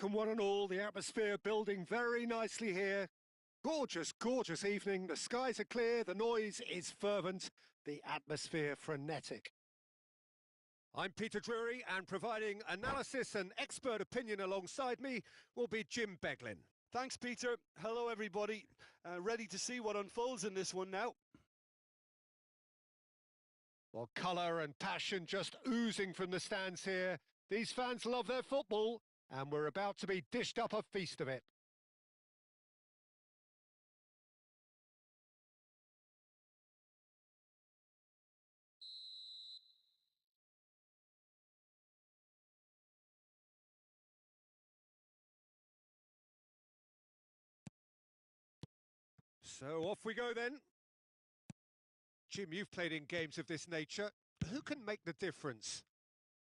welcome one and all. The atmosphere building very nicely here. Gorgeous, gorgeous evening. The skies are clear, the noise is fervent, the atmosphere frenetic. I'm Peter Drury, and providing analysis and expert opinion alongside me will be Jim Beglin. Thanks, Peter. Hello, everybody. Ready to see what unfolds in this one now. Well, colour and passion just oozing from the stands here. These fans love their football, and we're about to be dished up a feast of it. So off we go then. Jim, you've played in games of this nature. Who can make the difference?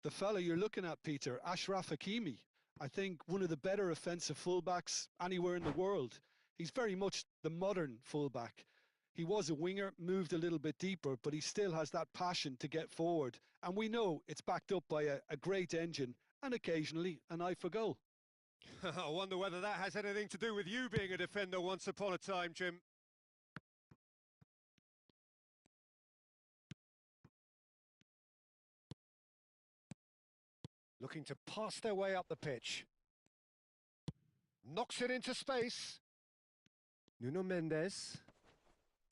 The fella you're looking at, Peter, Achraf Hakimi. I think one of the better offensive fullbacks anywhere in the world. He's very much the modern fullback. He was a winger, moved a little bit deeper, but he still has that passion to get forward. And we know it's backed up by a great engine and occasionally an eye for goal. I wonder whether that has anything to do with you being a defender once upon a time, Jim. Looking to pass their way up the pitch. Knocks it into space. Nuno Mendes.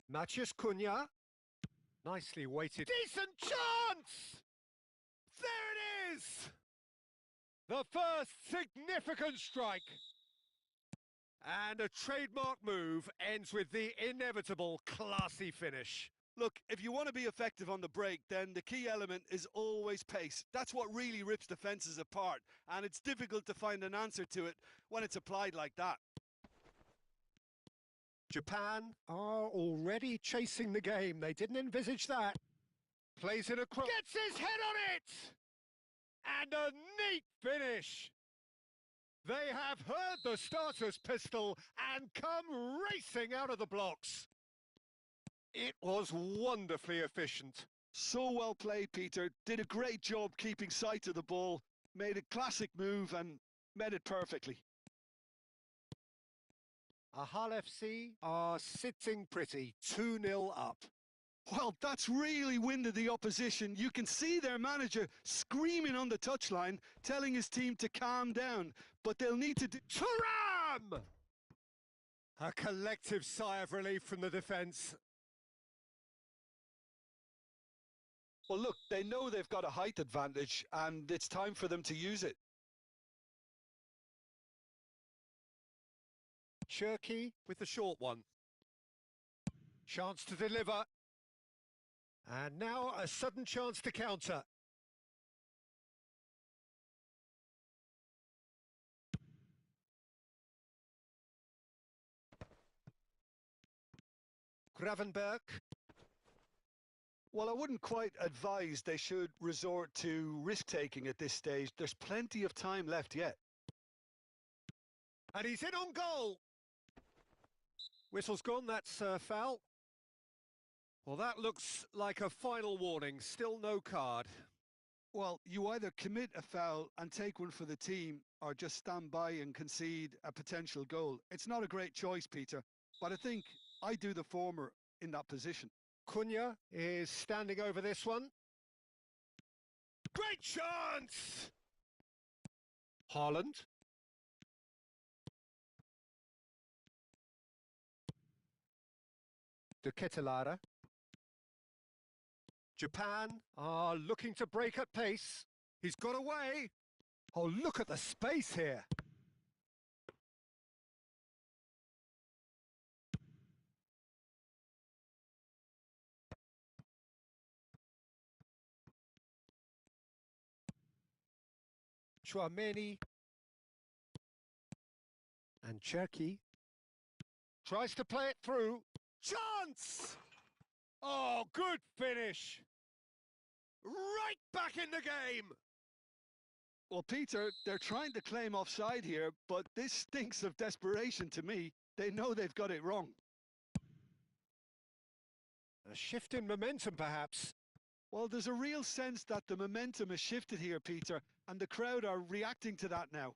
Matheus Cunha. Nicely weighted. Decent chance! There it is! The first significant strike. And a trademark move ends with the inevitable classy finish. Look, if you want to be effective on the break, then the key element is always pace. That's what really rips defences apart, and it's difficult to find an answer to it when it's applied like that. Japan are already chasing the game. They didn't envisage that. Plays it across. Gets his head on it! And a neat finish. They have heard the starter's pistol and come racing out of the blocks. It was wonderfully efficient. So well played, Peter. Did a great job keeping sight of the ball. Made a classic move and met it perfectly. Ahal FC are sitting pretty, 2-0 up. Well, that's really winded the opposition. You can see their manager screaming on the touchline, telling his team to calm down. But they'll need to do... Thuram! A collective sigh of relief from the defence. Well, look, they know they've got a height advantage, and it's time for them to use it. Cherky with the short one. Chance to deliver. And now a sudden chance to counter. Gravenberg. Well, I wouldn't quite advise they should resort to risk-taking at this stage. There's plenty of time left yet. And he's in on goal. Whistle's gone, that's foul. Well, that looks like a final warning, still no card. Well, you either commit a foul and take one for the team, or just stand by and concede a potential goal. It's not a great choice, Peter, but I think I do the former in that position. Cunha is standing over this one. Great chance! Haaland. De Ketelaere. Japan are looking to break at pace. He's got away. Oh, look at the space here. Chouameni. And Cherky tries to play it through. Chance! Oh, good finish. Right back in the game. Well, Peter, they're trying to claim offside here, but this stinks of desperation to me. They know they've got it wrong. A shift in momentum, perhaps. Well, there's a real sense that the momentum has shifted here, Peter, and the crowd are reacting to that now.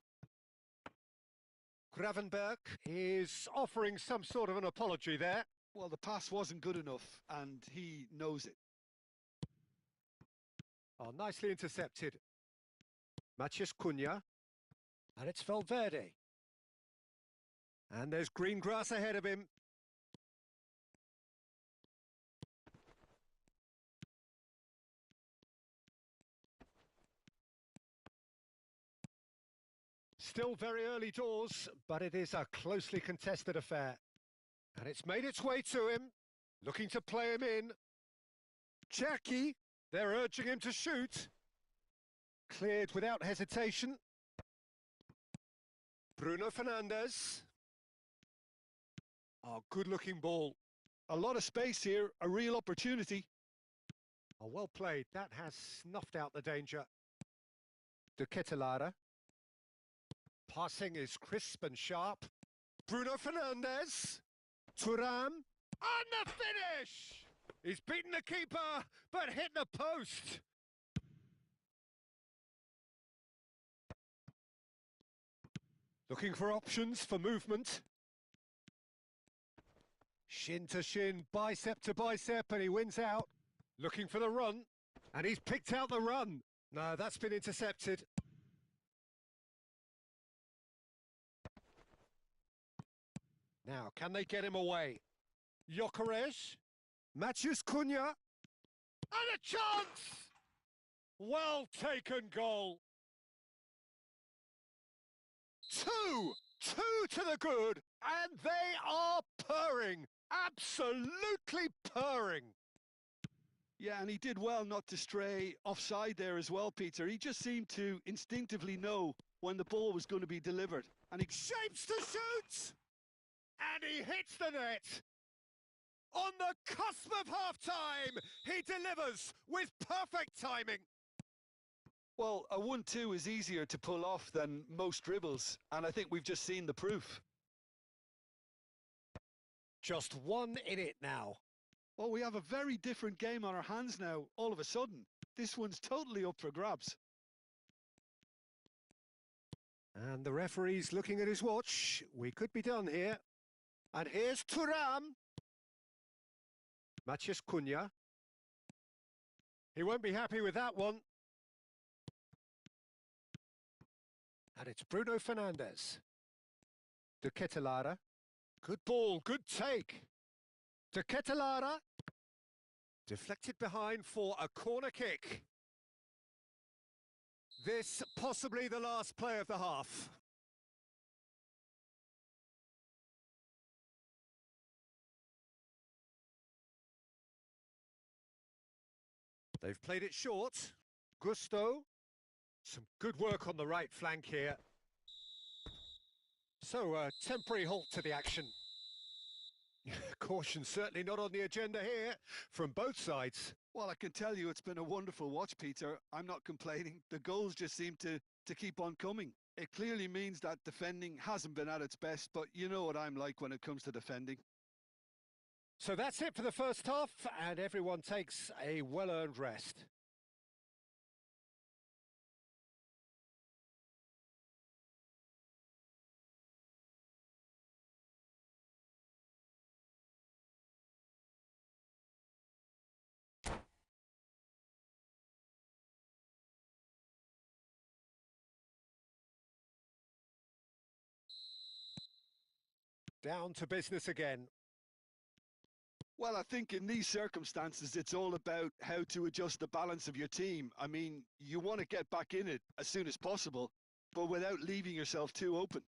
Gravenberg is offering some sort of an apology there. Well, the pass wasn't good enough, and he knows it. Oh, nicely intercepted. XIquacH. And it's Valverde. And there's green grass ahead of him. Still very early doors, but it is a closely contested affair. And it's made its way to him, looking to play him in. Jackie, they're urging him to shoot. Cleared without hesitation. Bruno Fernandes. Oh, good-looking ball. A lot of space here, a real opportunity. Oh, well played. That has snuffed out the danger. De Ketelaere. Passing is crisp and sharp. Bruno Fernandes. Thuram. And the finish! He's beaten the keeper, but hit the post. Looking for options for movement. Shin to shin, bicep to bicep, and he wins out. Looking for the run, and he's picked out the run. No, that's been intercepted. Now, can they get him away? XIquacH. XIquacH. And a chance! Well taken goal. Two to the good, and they are purring. Absolutely purring. Yeah, and he did well not to stray offside there as well, Peter. He just seemed to instinctively know when the ball was going to be delivered. And he Shapes to shoot! And he hits the net. On the cusp of half-time, he delivers with perfect timing. Well, a 1-2 is easier to pull off than most dribbles, and I think we've just seen the proof. Just one in it now. Well, we have a very different game on our hands now, all of a sudden. This one's totally up for grabs. And the referee's looking at his watch. We could be done here. And here's Thuram. XIquacH. He won't be happy with that one. And it's Bruno Fernandes. De Ketelaere. Good ball, good take. De Ketelaere. Deflected behind for a corner kick. This possibly the last play of the half. They've played it short. Gusto. Some good work on the right flank here. So, a temporary halt to the action. Caution certainly not on the agenda here from both sides. Well, I can tell you it's been a wonderful watch, Peter. I'm not complaining. The goals just seem to keep on coming. It clearly means that defending hasn't been at its best, but you know what I'm like when it comes to defending. So that's it for the first half, and everyone takes a well-earned rest. Down to business again. Well, I think in these circumstances, it's all about how to adjust the balance of your team. I mean, you want to get back in it as soon as possible, but without leaving yourself too open.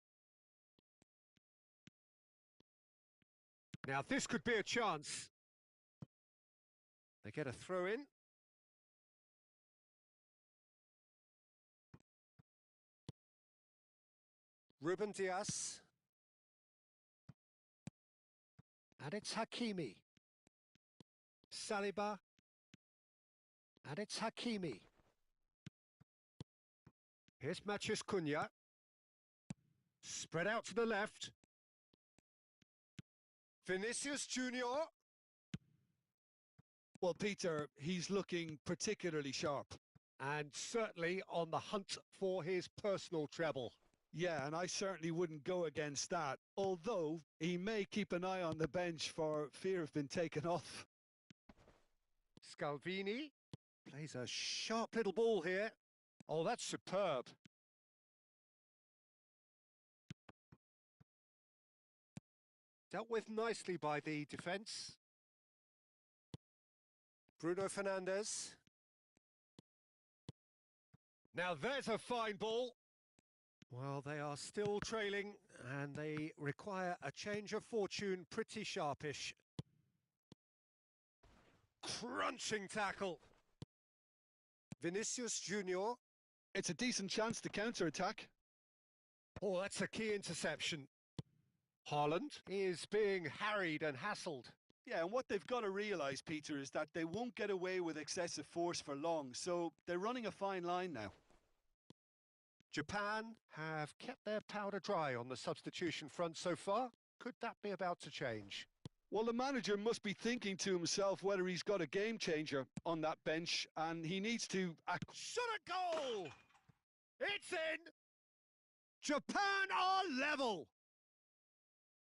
Now, this could be a chance. They get a throw in. Ruben Dias. And it's Hakimi. Saliba. And it's Hakimi. Here's XIquacH. Spread out to the left. Vinicius Junior. Well, Peter, he's looking particularly sharp. And certainly on the hunt for his personal treble. Yeah, and I certainly wouldn't go against that, although he may keep an eye on the bench for fear of being taken off. Scalvini plays a sharp little ball here. Oh, that's superb. Dealt with nicely by the defence. Bruno Fernandes. Now there's a fine ball. Well, they are still trailing and they require a change of fortune, pretty sharpish. Crunching tackle. Vinicius Junior. It's a decent chance to counter-attack. Oh, that's a key interception. Haaland is being harried and hassled. Yeah, and what they've got to realise, Peter, is that they won't get away with excessive force for long, so they're running a fine line now. Japan have kept their powder dry on the substitution front so far. Could that be about to change? Well, the manager must be thinking to himself whether he's got a game changer on that bench, and he needs to act. Shot a goal! It's in! Japan are level!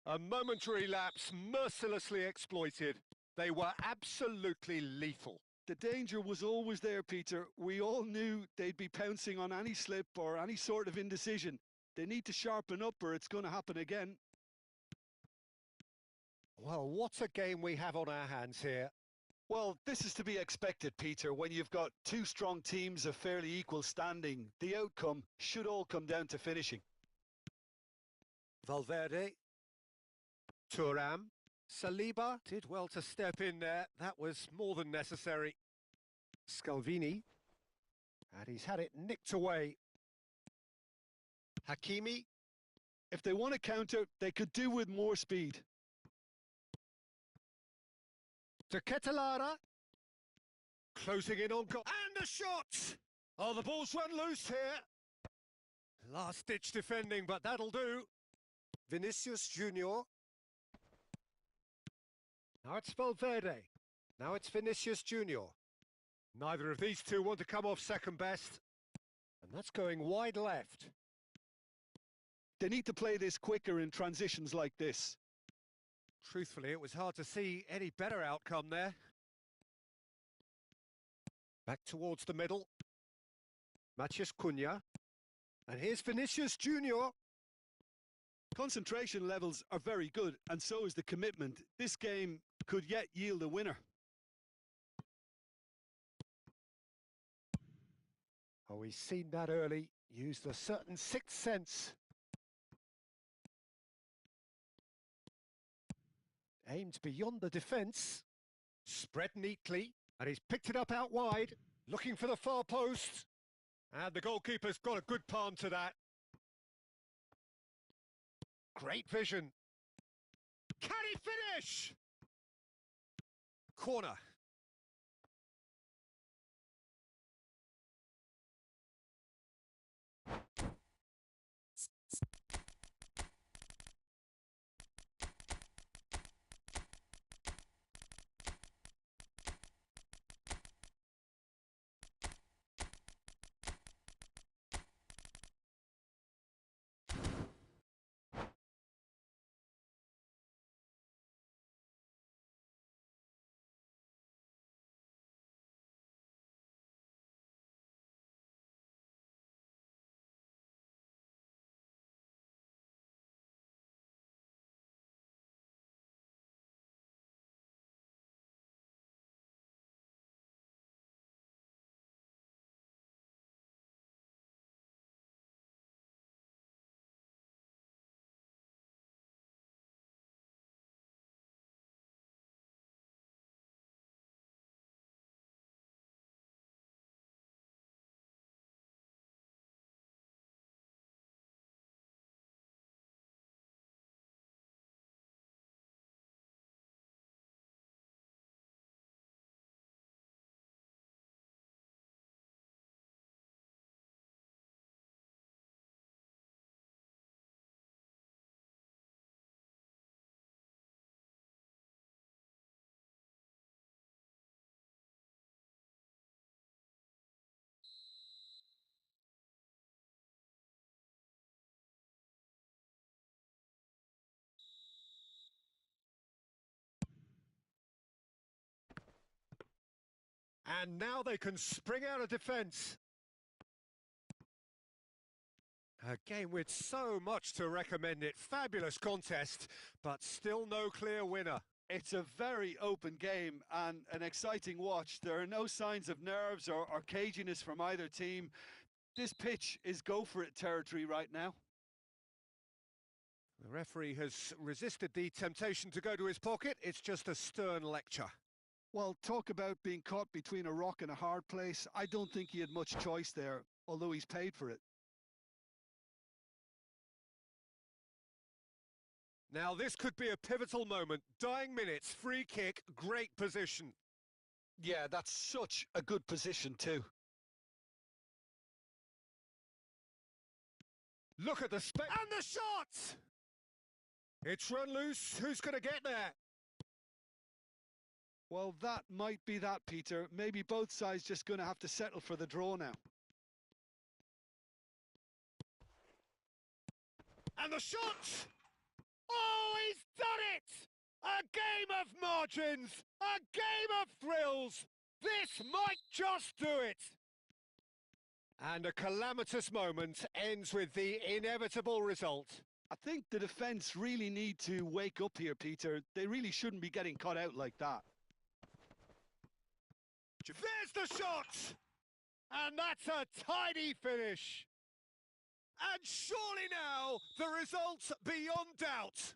A momentary lapse mercilessly exploited. They were absolutely lethal. The danger was always there, Peter. We all knew they'd be pouncing on any slip or any sort of indecision. They need to sharpen up or it's going to happen again. Well, what a game we have on our hands here. Well, this is to be expected, Peter. When you've got two strong teams of fairly equal standing, the outcome should all come down to finishing. Valverde. Thuram. Saliba did well to step in there. That was more than necessary. Scalvini. And he's had it nicked away. Hakimi. If they want to counter, they could do with more speed. To Ketelara. Closing in on goal. And a shot! Oh, the ball's run loose here. Last-ditch defending, but that'll do. Vinicius Junior. Now it's Valverde. Now it's Vinicius Junior. Neither of these two want to come off second best. And that's going wide left. They need to play this quicker in transitions like this. Truthfully, it was hard to see any better outcome there. Back towards the middle. Matheus Cunha. And here's Vinicius Junior. Concentration levels are very good, and so is the commitment. This game could yet yield a winner. Oh, he's seen that early. Used a certain sixth sense. Aimed beyond the defence. Spread neatly. And he's picked it up out wide. Looking for the far post. And the goalkeeper's got a good palm to that. Great vision. Can he finish? Corner. And now they can spring out of defence. A game with so much to recommend it. Fabulous contest, but still no clear winner. It's a very open game and an exciting watch. There are no signs of nerves or caginess from either team. This pitch is go-for-it territory right now. The referee has resisted the temptation to go to his pocket. It's just a stern lecture. Well, talk about being caught between a rock and a hard place. I don't think he had much choice there, although he's paid for it. Now this could be a pivotal moment. Dying minutes, free kick, great position. Yeah, that's such a good position too. Look at the and the shot! It's run loose. Who's going to get there? Well, that might be that, Peter. Maybe both sides just going to have to settle for the draw now. And the shot! Oh, he's done it! A game of margins! A game of thrills! This might just do it! And a calamitous moment ends with the inevitable result. I think the defence really need to wake up here, Peter. They really shouldn't be getting caught out like that. There's the shot! And that's a tidy finish. And surely now, the result's beyond doubt.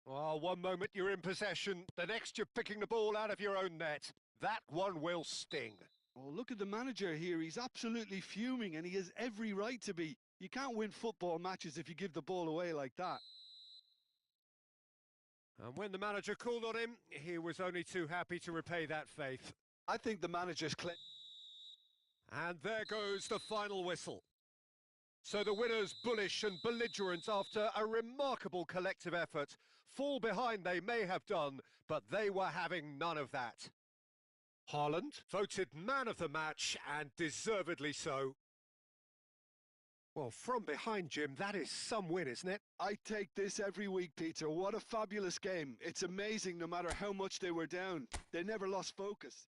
Oh, one moment you're in possession, the next you're picking the ball out of your own net. That one will sting. Oh, look at the manager here. He's absolutely fuming, and he has every right to be. You can't win football matches if you give the ball away like that. And when the manager called on him, he was only too happy to repay that faith. I think the manager's And there goes the final whistle. So the winners, bullish and belligerent after a remarkable collective effort. Fall behind they may have done, but they were having none of that. Haaland voted man of the match, and deservedly so. Well, from behind, Jim, that is some win, isn't it? I take this every week, Peter. What a fabulous game. It's amazing no matter how much they were down. They never lost focus.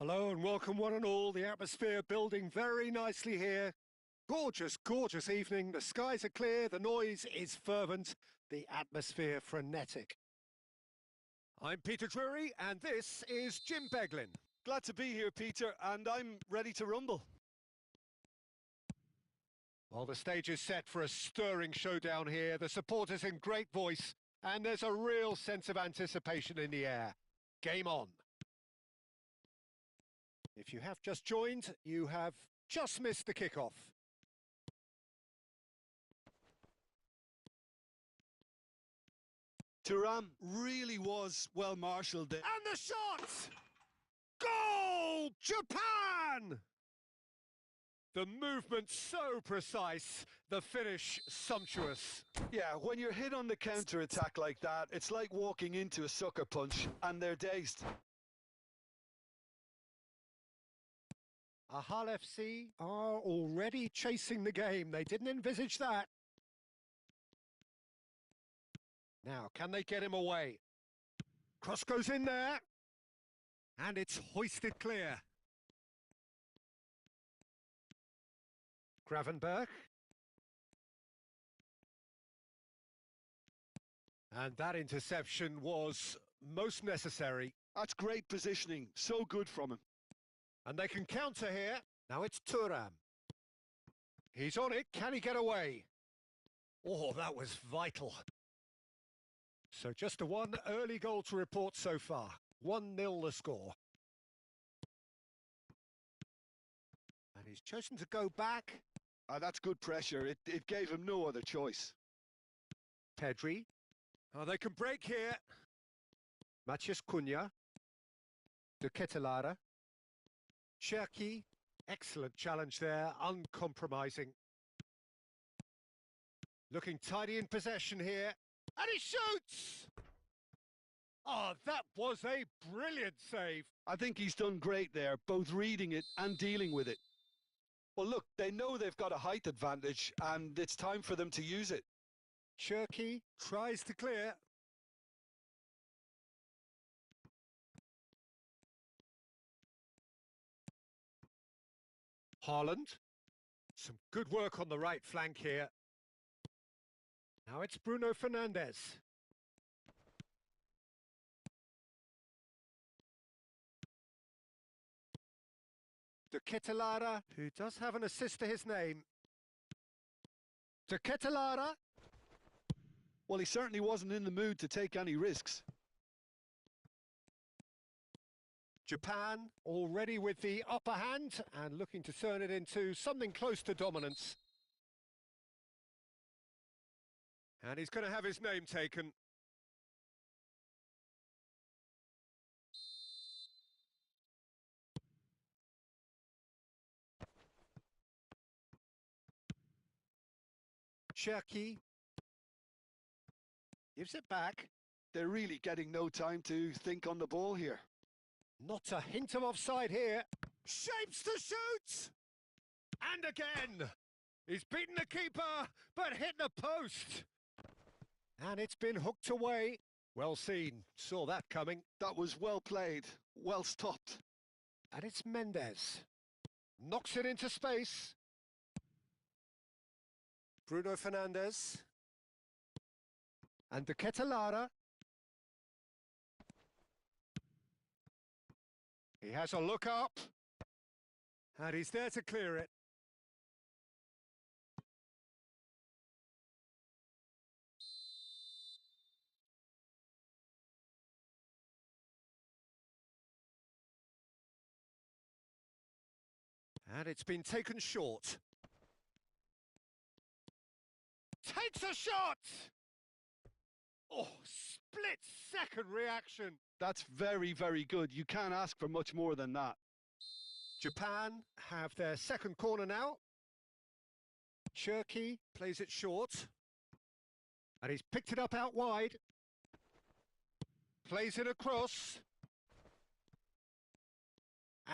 Hello and welcome one and all. The atmosphere building very nicely here. Gorgeous, gorgeous evening. The skies are clear, the noise is fervent, the atmosphere frenetic. I'm Peter Drury and this is Jim Beglin. Glad to be here, Peter, and I'm ready to rumble. Well, the stage is set for a stirring showdown here. The supporters in great voice, and there's a real sense of anticipation in the air. Game on. If you have just joined, you have just missed the kickoff. Thuram really was well marshalled there. And the shot! Goal! Japan! The movement so precise, the finish sumptuous. Yeah, when you're hit on the counter-attack like that, it's like walking into a sucker punch, and they're dazed. Ahal FC are already chasing the game. They didn't envisage that. Now, can they get him away? Cross goes in there. And it's hoisted clear. Gravenberg. And that interception was most necessary. That's great positioning. So good from him. And they can counter here. Now it's Thuram. He's on it. Can he get away? Oh, that was vital. So just a one early goal to report so far. 1-0 the score. And he's chosen to go back. That's good pressure. It gave him no other choice. Pedri. Oh, they can break here. Matías Cunha. De Ketelara. Cherki. Excellent challenge there. Uncompromising. Looking tidy in possession here. And he shoots! Oh, that was a brilliant save. I think he's done great there, both reading it and dealing with it. Well, look, they know they've got a height advantage, and it's time for them to use it. Cherki tries to clear. Haaland. Some good work on the right flank here. Now it's Bruno Fernandes. De Ketelara, who does have an assist to his name. De Ketelara. Well, he certainly wasn't in the mood to take any risks. Japan already with the upper hand and looking to turn it into something close to dominance. And he's going to have his name taken. Cherki gives it back. They're really getting no time to think on the ball here. Not a hint of offside here. Shapes to shoot! And again! He's beaten the keeper, but hit the post. And it's been hooked away. Well seen. Saw that coming. That was well played. Well stopped. And it's Mendes. Knocks it into space. Bruno Fernandes. And De Ketelara. He has a look up. And he's there to clear it. And it's been taken short. Takes a shot! Oh, split-second reaction. That's very, very good. You can't ask for much more than that. Japan have their second corner now. Cherki plays it short. And he's picked it up out wide. Plays it across.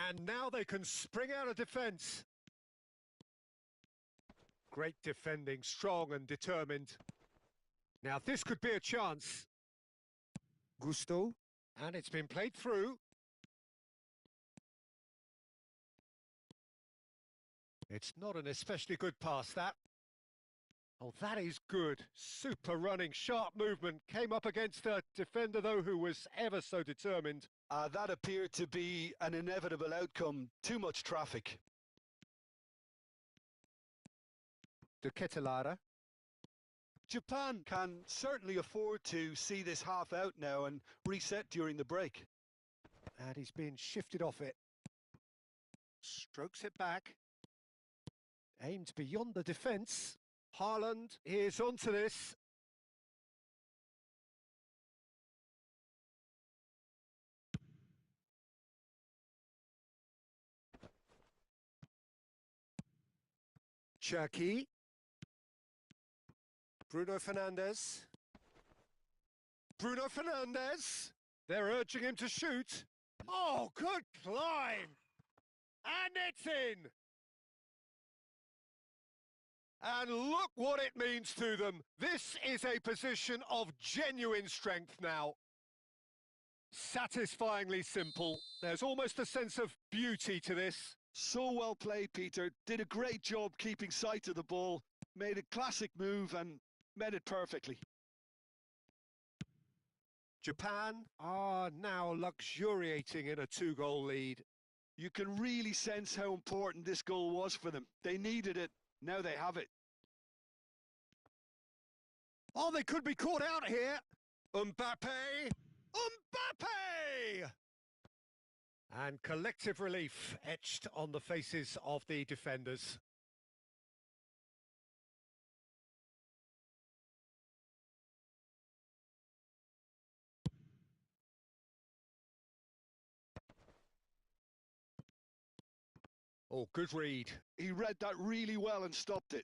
And now they can spring out of defence. Great defending, strong and determined. Now this could be a chance. Gusto. And it's been played through. It's not an especially good pass, that. Oh, that is good. Super running, sharp movement. Came up against a defender, though, who was ever so determined. That appeared to be an inevitable outcome. Too much traffic. De Ketelara. Japan can certainly afford to see this half out now and reset during the break. And he's been shifted off it. Strokes it back. Aimed beyond the defence. Haaland is onto this. Cherki. Bruno Fernandes. Bruno Fernandes. They're urging him to shoot. Oh, good climb. And it's in. And look what it means to them. This is a position of genuine strength now. Satisfyingly simple. There's almost a sense of beauty to this. So well played, Peter. Did a great job keeping sight of the ball. Made a classic move and met it perfectly. Japan are now luxuriating in a 2-goal lead. You can really sense how important this goal was for them. They needed it. Now they have it. Oh, they could be caught out here. Mbappe! Mbappe! And collective relief etched on the faces of the defenders. Oh, good read. He read that really well and stopped it.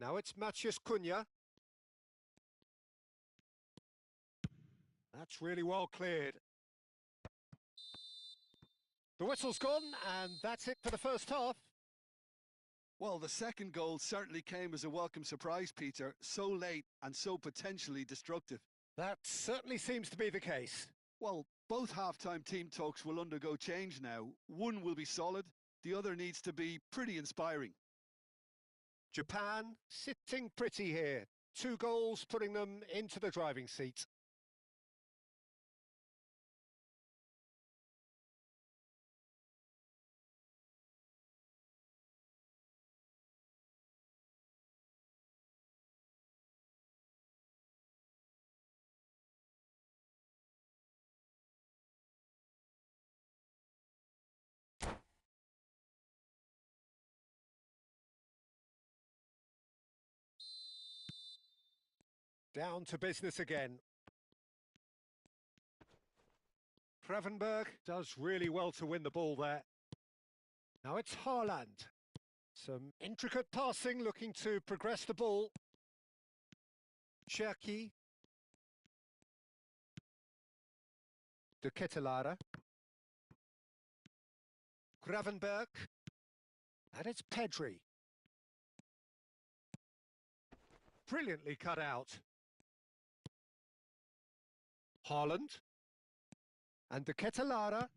Now it's Matheus Cunha. That's really well cleared. The whistle's gone, and that's it for the first half. Well, the second goal certainly came as a welcome surprise, Peter. So late and so potentially destructive. That certainly seems to be the case. Well, both half-time team talks will undergo change now. One will be solid, the other needs to be pretty inspiring. Japan sitting pretty here. 2 goals putting them into the driving seat. Down to business again. Gravenberg does really well to win the ball there. Now it's Haaland. Some intricate passing, looking to progress the ball. Cherki. De Ketelara. Gravenberg. And it's Pedri. Brilliantly cut out. Haaland. And De Ketelara.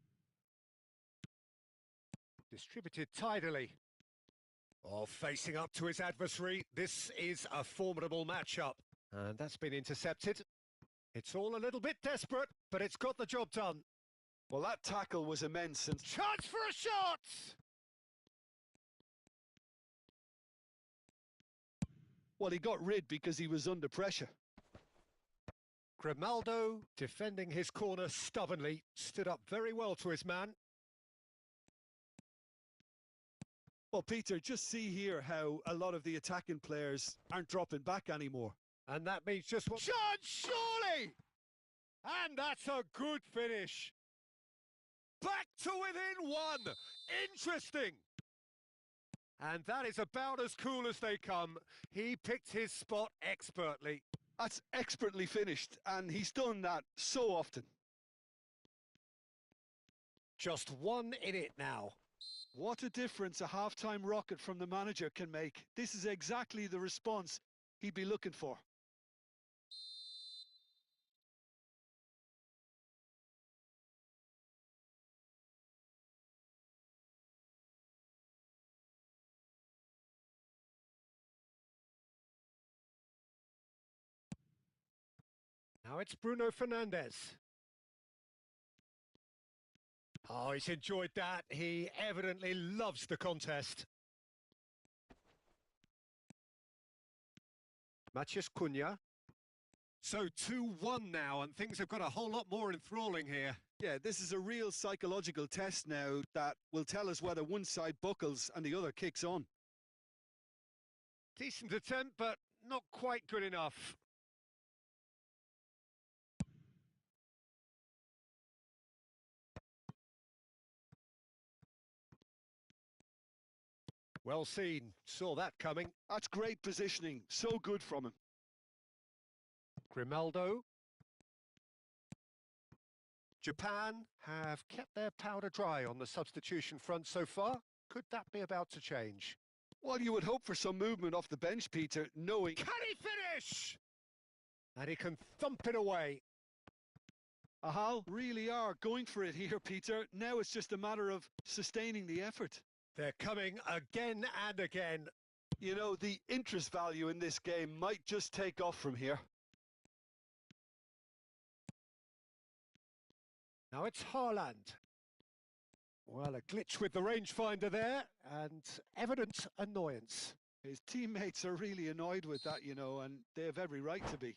Distributed tidily. Oh, facing up to his adversary. This is a formidable matchup. And that's been intercepted. It's all a little bit desperate, but it's got the job done. Well, that tackle was immense and... Chance for a shot! Well, he got rid because he was under pressure. Grimaldo, defending his corner stubbornly, stood up very well to his man. Well, Peter, just see here how a lot of the attacking players aren't dropping back anymore. And that means just what... Chance, surely! And that's a good finish. Back to within 1. Interesting. And that is about as cool as they come. He picked his spot expertly. That's expertly finished, and he's done that so often. Just 1 in it now. What a difference a half-time rocket from the manager can make. This is exactly the response he'd be looking for. Now it's Bruno Fernandes. Oh, he's enjoyed that. He evidently loves the contest. Matheus Cunha. So 2-1 now, and things have got a whole lot more enthralling here. Yeah, this is a real psychological test now that will tell us whether one side buckles and the other kicks on. Decent attempt, but not quite good enough. Well seen. Saw that coming. That's great positioning. So good from him. Grimaldo. Japan have kept their powder dry on the substitution front so far. Could that be about to change? Well, you would hope for some movement off the bench, Peter, knowing... Can he finish? And he can thump it away. Ahal really are going for it here, Peter. Now it's just a matter of sustaining the effort. They're coming again and again. You know, the interest value in this game might just take off from here. Now it's Haaland. Well, a glitch with the rangefinder there, and evident annoyance. His teammates are really annoyed with that, you know, and they have every right to be.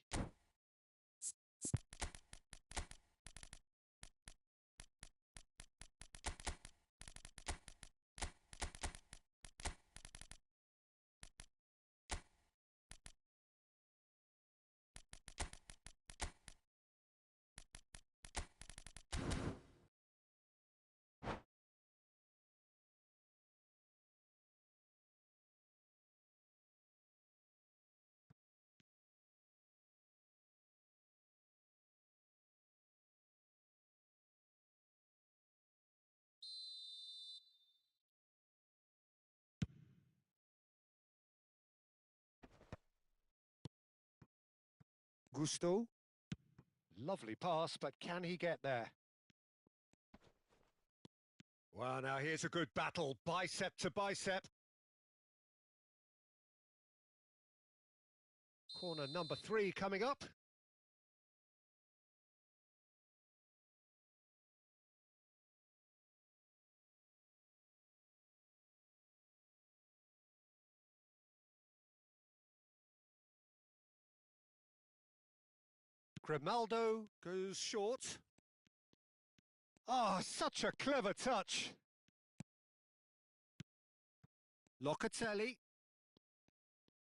Gusto. Lovely pass, but can he get there? Well, now here's a good battle, bicep to bicep. Corner number 3 coming up. Grimaldo goes short. Oh, such a clever touch. Locatelli.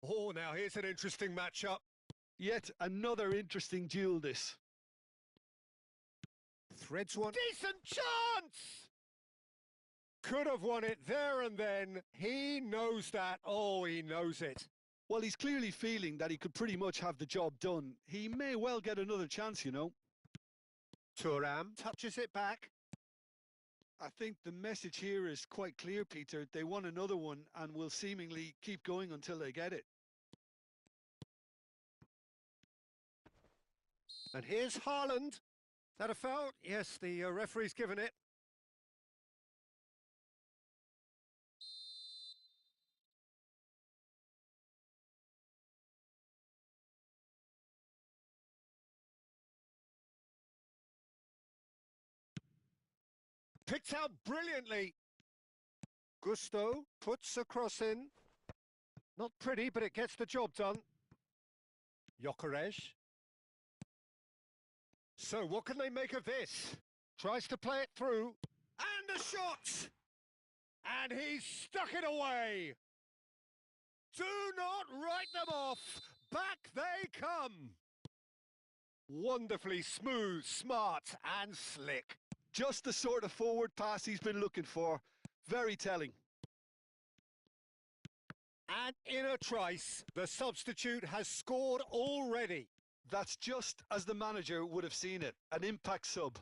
Oh, now here's an interesting matchup. Yet another interesting duel, this. Threads one. Decent chance! Could have won it there and then. He knows that. Oh, he knows it. Well, he's clearly feeling that he could pretty much have the job done. He may well get another chance, you know. Thuram touches it back. I think the message here is quite clear, Peter. They want another one and will seemingly keep going until they get it. And here's Haaland. Is that a foul? Yes, the referee's given it. Picked out brilliantly. Gusto puts a cross in. Not pretty, but it gets the job done. XIquacH. So what can they make of this? Tries to play it through. And a shot! And he's stuck it away. Do not write them off. Back they come. Wonderfully smooth, smart and slick. Just the sort of forward pass he's been looking for. Very telling. And in a trice, the substitute has scored already. That's just as the manager would have seen it. An impact sub.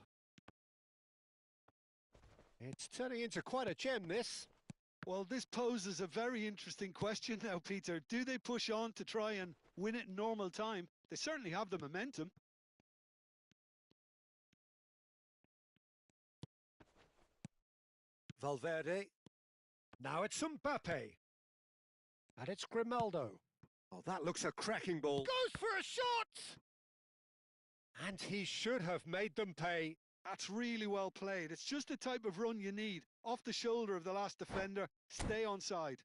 It's turning into quite a gem, this. Well, this poses a very interesting question now, Peter. Do they push on to try and win it in normal time? They certainly have the momentum. Valverde. Now it's Mbappe. And it's Grimaldo. Oh, that looks a cracking ball. Goes for a shot! And he should have made them pay. That's really well played. It's just the type of run you need. Off the shoulder of the last defender, stay onside.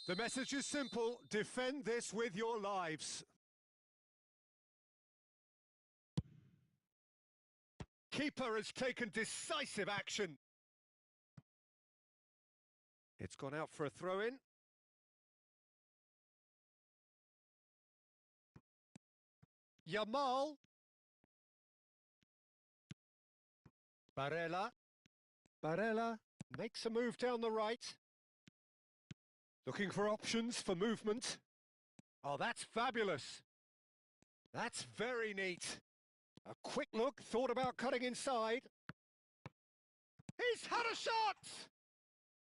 The message is simple: defend this with your lives. Keeper has taken decisive action. It's gone out for a throw-in. Yamal. Barella. Barella makes a move down the right. Looking for options for movement. Oh, that's fabulous. That's very neat. A quick look, thought about cutting inside. He's had a shot!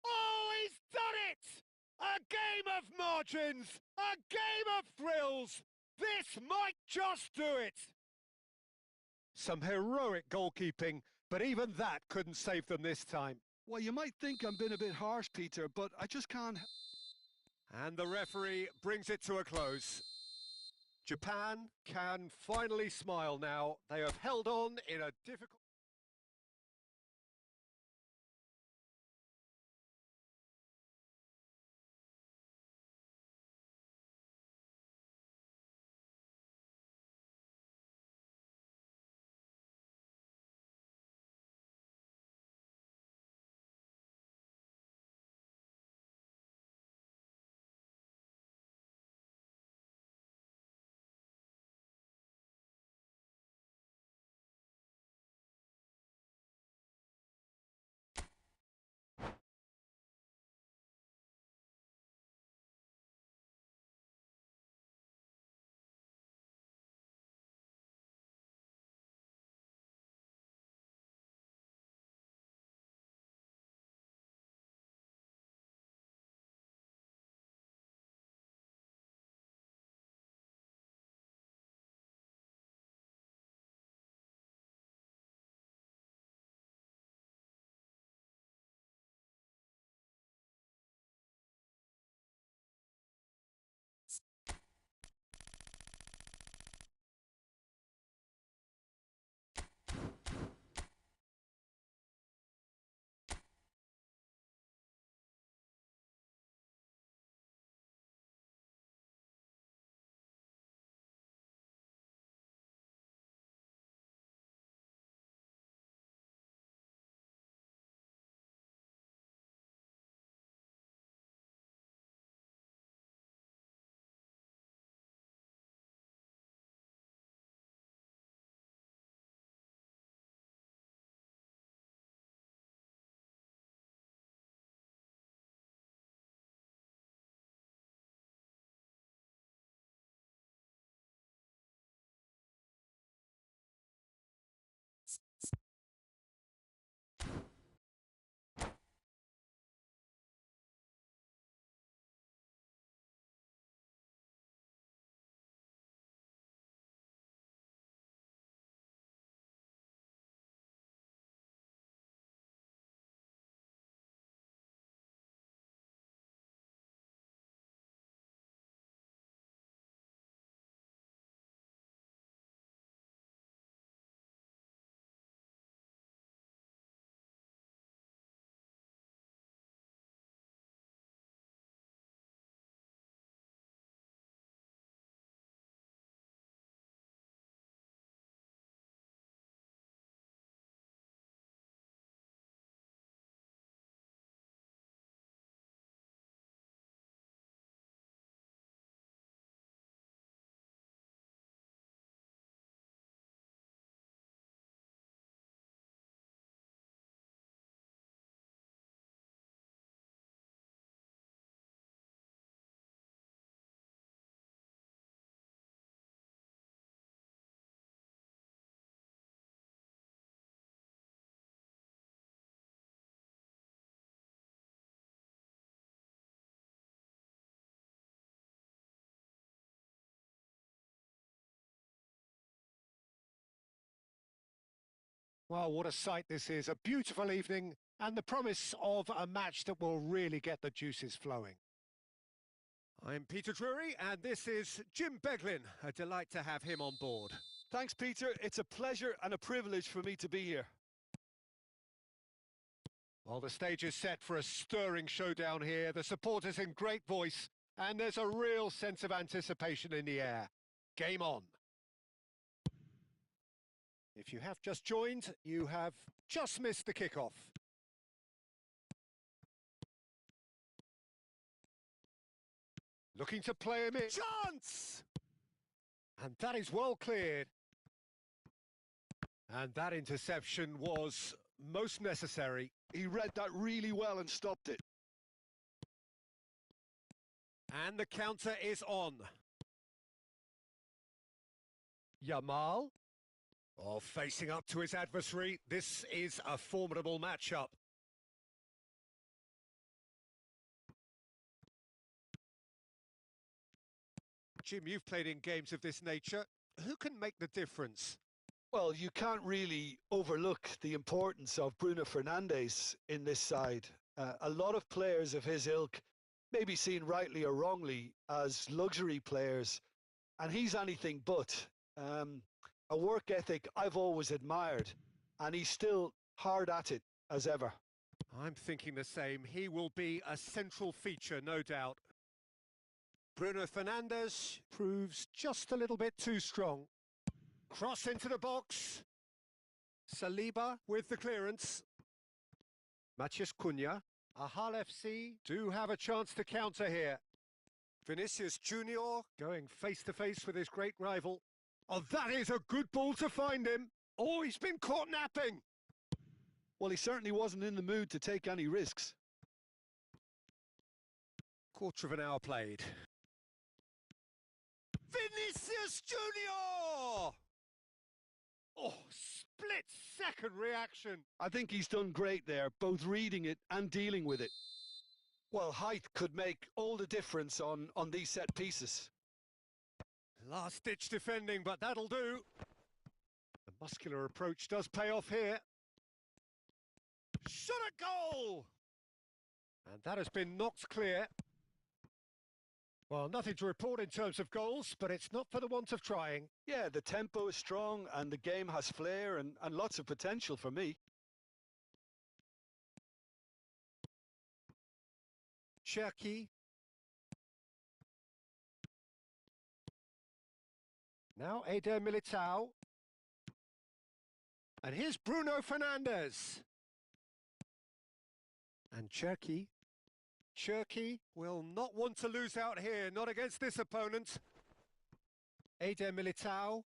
Oh, he's done it! A game of margins! A game of thrills! This might just do it! Some heroic goalkeeping, but even that couldn't save them this time. Well, you might think I'm being a bit harsh, Peter, but I just can't... And the referee brings it to a close. Japan can finally smile now. They have held on in a difficult... Well, what a sight this is. A beautiful evening and the promise of a match that will really get the juices flowing. I'm Peter Drury and this is Jim Beglin. A delight to have him on board. Thanks, Peter. It's a pleasure and a privilege for me to be here. Well, the stage is set for a stirring showdown here. The supporters in great voice, and there's a real sense of anticipation in the air. Game on. If you have just joined, you have just missed the kickoff. Looking to play him in. Chance! And that is well cleared. And that interception was most necessary. He read that really well and stopped it. And the counter is on. Yamal. Oh, facing up to his adversary. This is a formidable matchup. Jim, you've played in games of this nature. Who can make the difference? Well, you can't really overlook the importance of Bruno Fernandes in this side. A lot of players of his ilk may be seen rightly or wrongly as luxury players, and he's anything but. A work ethic I've always admired, and he's still hard at it as ever. I'm thinking the same. He will be a central feature, no doubt. Bruno Fernandes proves just a little bit too strong. Cross into the box. Saliba with the clearance. XIquacH. Ahal FC do have a chance to counter here. Vinicius Junior going face-to-face with his great rival. Oh, that is a good ball to find him. Oh, he's been caught napping. Well, he certainly wasn't in the mood to take any risks. Quarter of an hour played. Vinicius Junior! Oh, split-second reaction. I think he's done great there, both reading it and dealing with it. Well, height could make all the difference on these set pieces. Last-ditch defending, but that'll do. The muscular approach does pay off here. Shot at goal! And that has been knocked clear. Well, nothing to report in terms of goals, but it's not for the want of trying. Yeah, the tempo is strong and the game has flair and lots of potential for me. XIquacH. Now Eder Militao. And here's Bruno Fernandes. And XIquacH. XIquacH will not want to lose out here, not against this opponent. Eder Militao.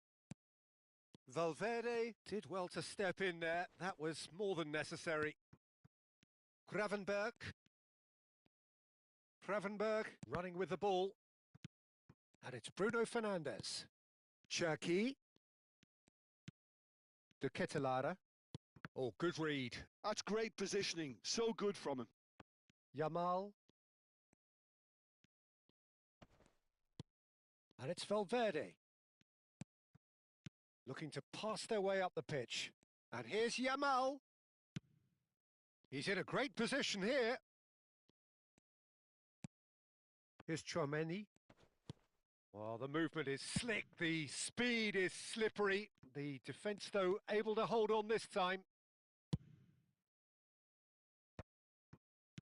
Valverde did well to step in there. That was more than necessary. Gravenberg running with the ball. And it's Bruno Fernandes. XIquacH. De Ketelaere. Oh, good read. That's great positioning. So good from him. Yamal. And it's Valverde. Looking to pass their way up the pitch. And here's Yamal. He's in a great position here. Here's Chouameni. Well, the movement is slick, the speed is slippery. The defence, though, able to hold on this time.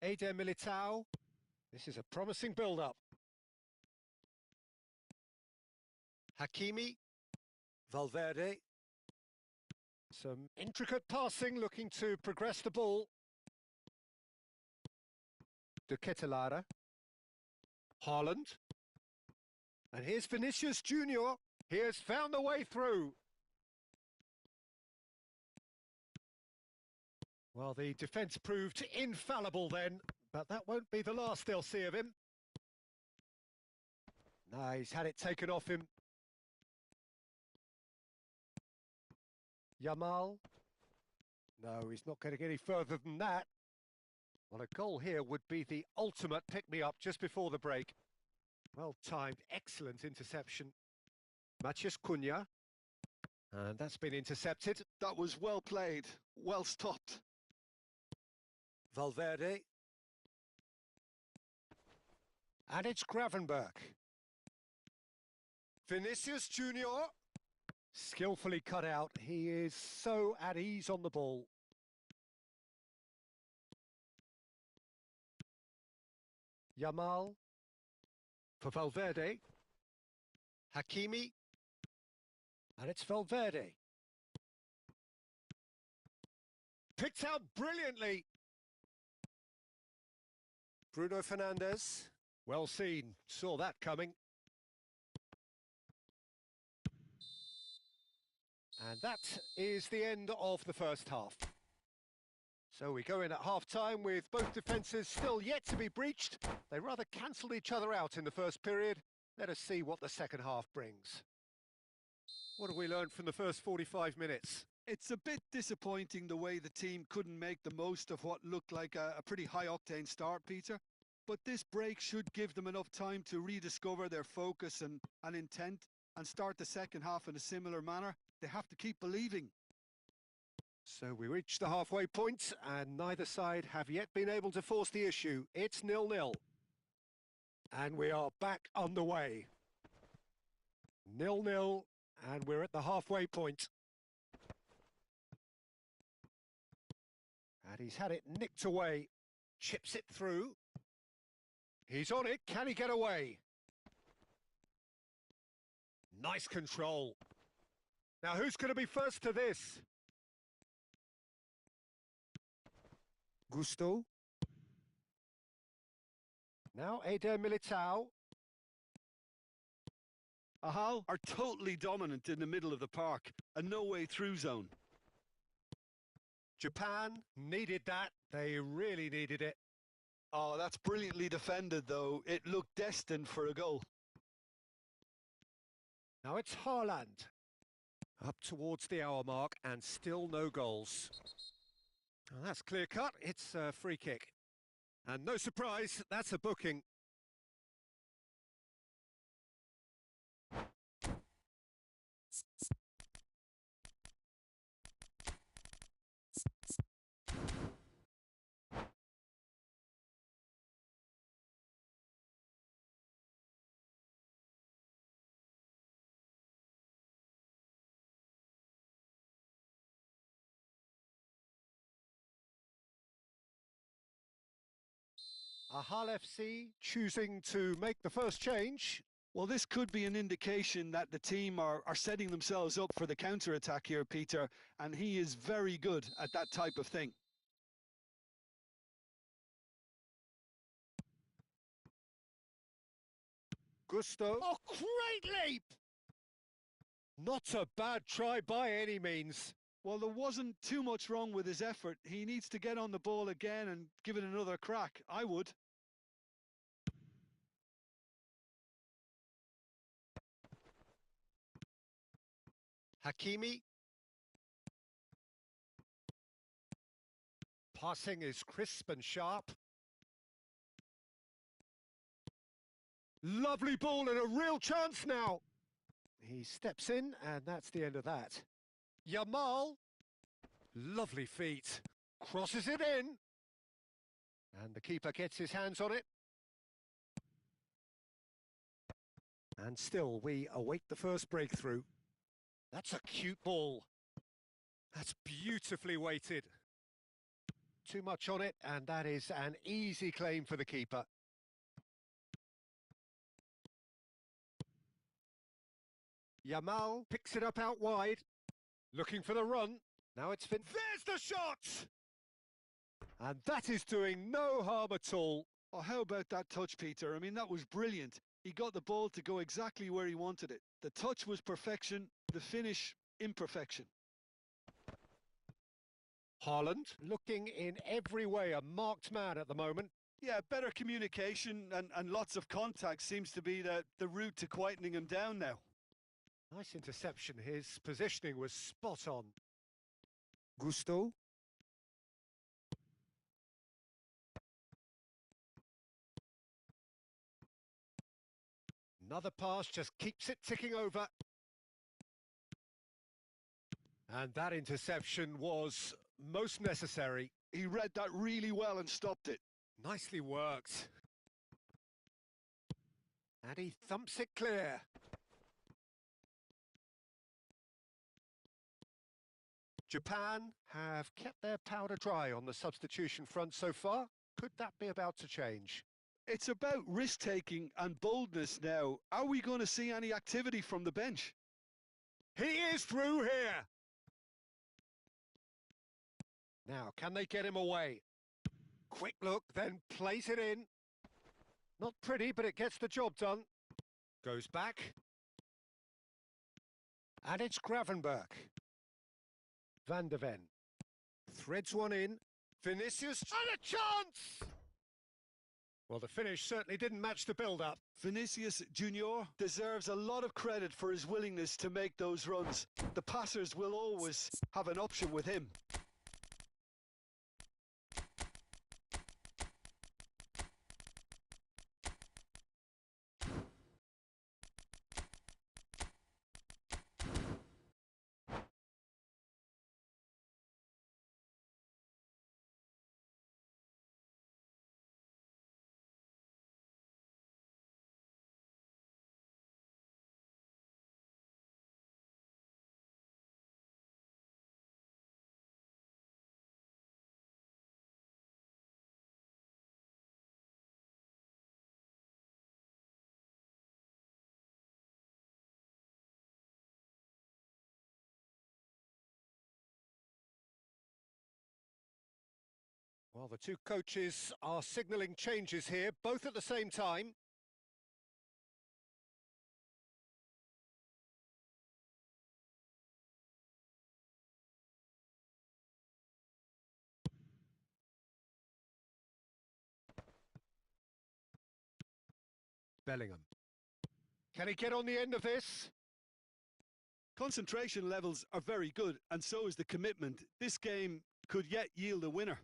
Eder Militao. This is a promising build-up. Hakimi. Valverde. Some intricate passing, looking to progress the ball. De Ketelaere. Haaland. And here's Vinicius Junior. He has found the way through. Well, the defence proved infallible then, but that won't be the last they'll see of him. No, he's had it taken off him. Yamal. No, he's not going to get any further than that. Well, a goal here would be the ultimate pick-me-up just before the break. Well timed, excellent interception. XIquacH. And that's been intercepted. That was well played, well stopped. Valverde. And it's Gravenberg. Vinicius Junior. Skillfully cut out. He is so at ease on the ball. Yamal. For Valverde. Hakimi. And it's Valverde. Picked out brilliantly. Bruno Fernandes. Well seen. Saw that coming. And that is the end of the first half. So we go in at half-time with both defences still yet to be breached. They rather cancelled each other out in the first period. Let us see what the second half brings. What have we learned from the first 45 minutes? It's a bit disappointing the way the team couldn't make the most of what looked like a pretty high-octane start, Peter. But this break should give them enough time to rediscover their focus and intent and start the second half in a similar manner. They have to keep believing. So we reach the halfway point, and neither side have yet been able to force the issue. It's 0-0. And we are back underway. 0-0, and we're at the halfway point. And he's had it nicked away. Chips it through. He's on it. Can he get away? Nice control. Now, who's going to be first to this? Gusto. Now Eder Militao. Ahal are totally dominant in the middle of the park, a no-way through zone. Japan needed that. They really needed it. Oh, that's brilliantly defended, though. It looked destined for a goal. Now it's Haaland. Up towards the hour mark and still no goals. Well, that's clear cut. It's a free kick. And no surprise, that's a booking. Ahal FC choosing to make the first change. Well, this could be an indication that the team are setting themselves up for the counter-attack here, Peter, and he is very good at that type of thing. Gusto. Oh, great leap! Not a bad try by any means. Well, there wasn't too much wrong with his effort. He needs to get on the ball again and give it another crack. I would. Hakimi. Passing is crisp and sharp. Lovely ball and a real chance now. He steps in and that's the end of that. Yamal. Lovely feet. Crosses it in. And the keeper gets his hands on it. And still we await the first breakthrough. That's a cute ball. That's beautifully weighted. Too much on it, and that is an easy claim for the keeper. Yamal picks it up out wide, looking for the run. Now it's There's the shot! And that is doing no harm at all. Oh, how about that touch, Peter? I mean, that was brilliant. He got the ball to go exactly where he wanted it. The touch was perfection, the finish, imperfection. Haaland looking in every way a marked man at the moment. Yeah, better communication and lots of contact seems to be the route to quietening him down now. Nice interception. His positioning was spot on. Gusto. Another pass just keeps it ticking over. And that interception was most necessary. He read that really well and stopped it. Nicely worked. And he thumps it clear. Japan have kept their powder dry on the substitution front so far. Could that be about to change? It's about risk-taking and boldness now. Are we going to see any activity from the bench? He is through here. Now, can they get him away? Quick look, then plays it in. Not pretty, but it gets the job done. Goes back. And it's Gravenberg. Van der Ven. Threads one in. Vinicius. And a chance! Well, the finish certainly didn't match the build-up. Vinicius Junior deserves a lot of credit for his willingness to make those runs. The passers will always have an option with him. Well, the two coaches are signalling changes here, both at the same time. Bellingham. Can he get on the end of this? Concentration levels are very good, and so is the commitment. This game could yet yield a winner.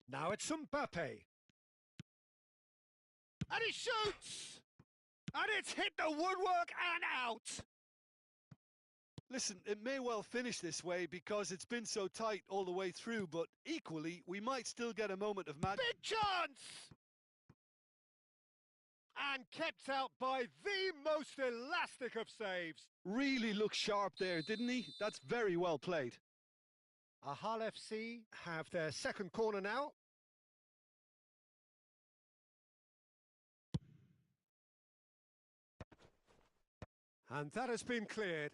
Now it's Mbappe. And he shoots! And it's hit the woodwork and out! Listen, it may well finish this way because it's been so tight all the way through, but equally, we might still get a moment of magic. Big chance! And kept out by the most elastic of saves. Really looked sharp there, didn't he? That's very well played. Ahal FC have their second corner now. And that has been cleared.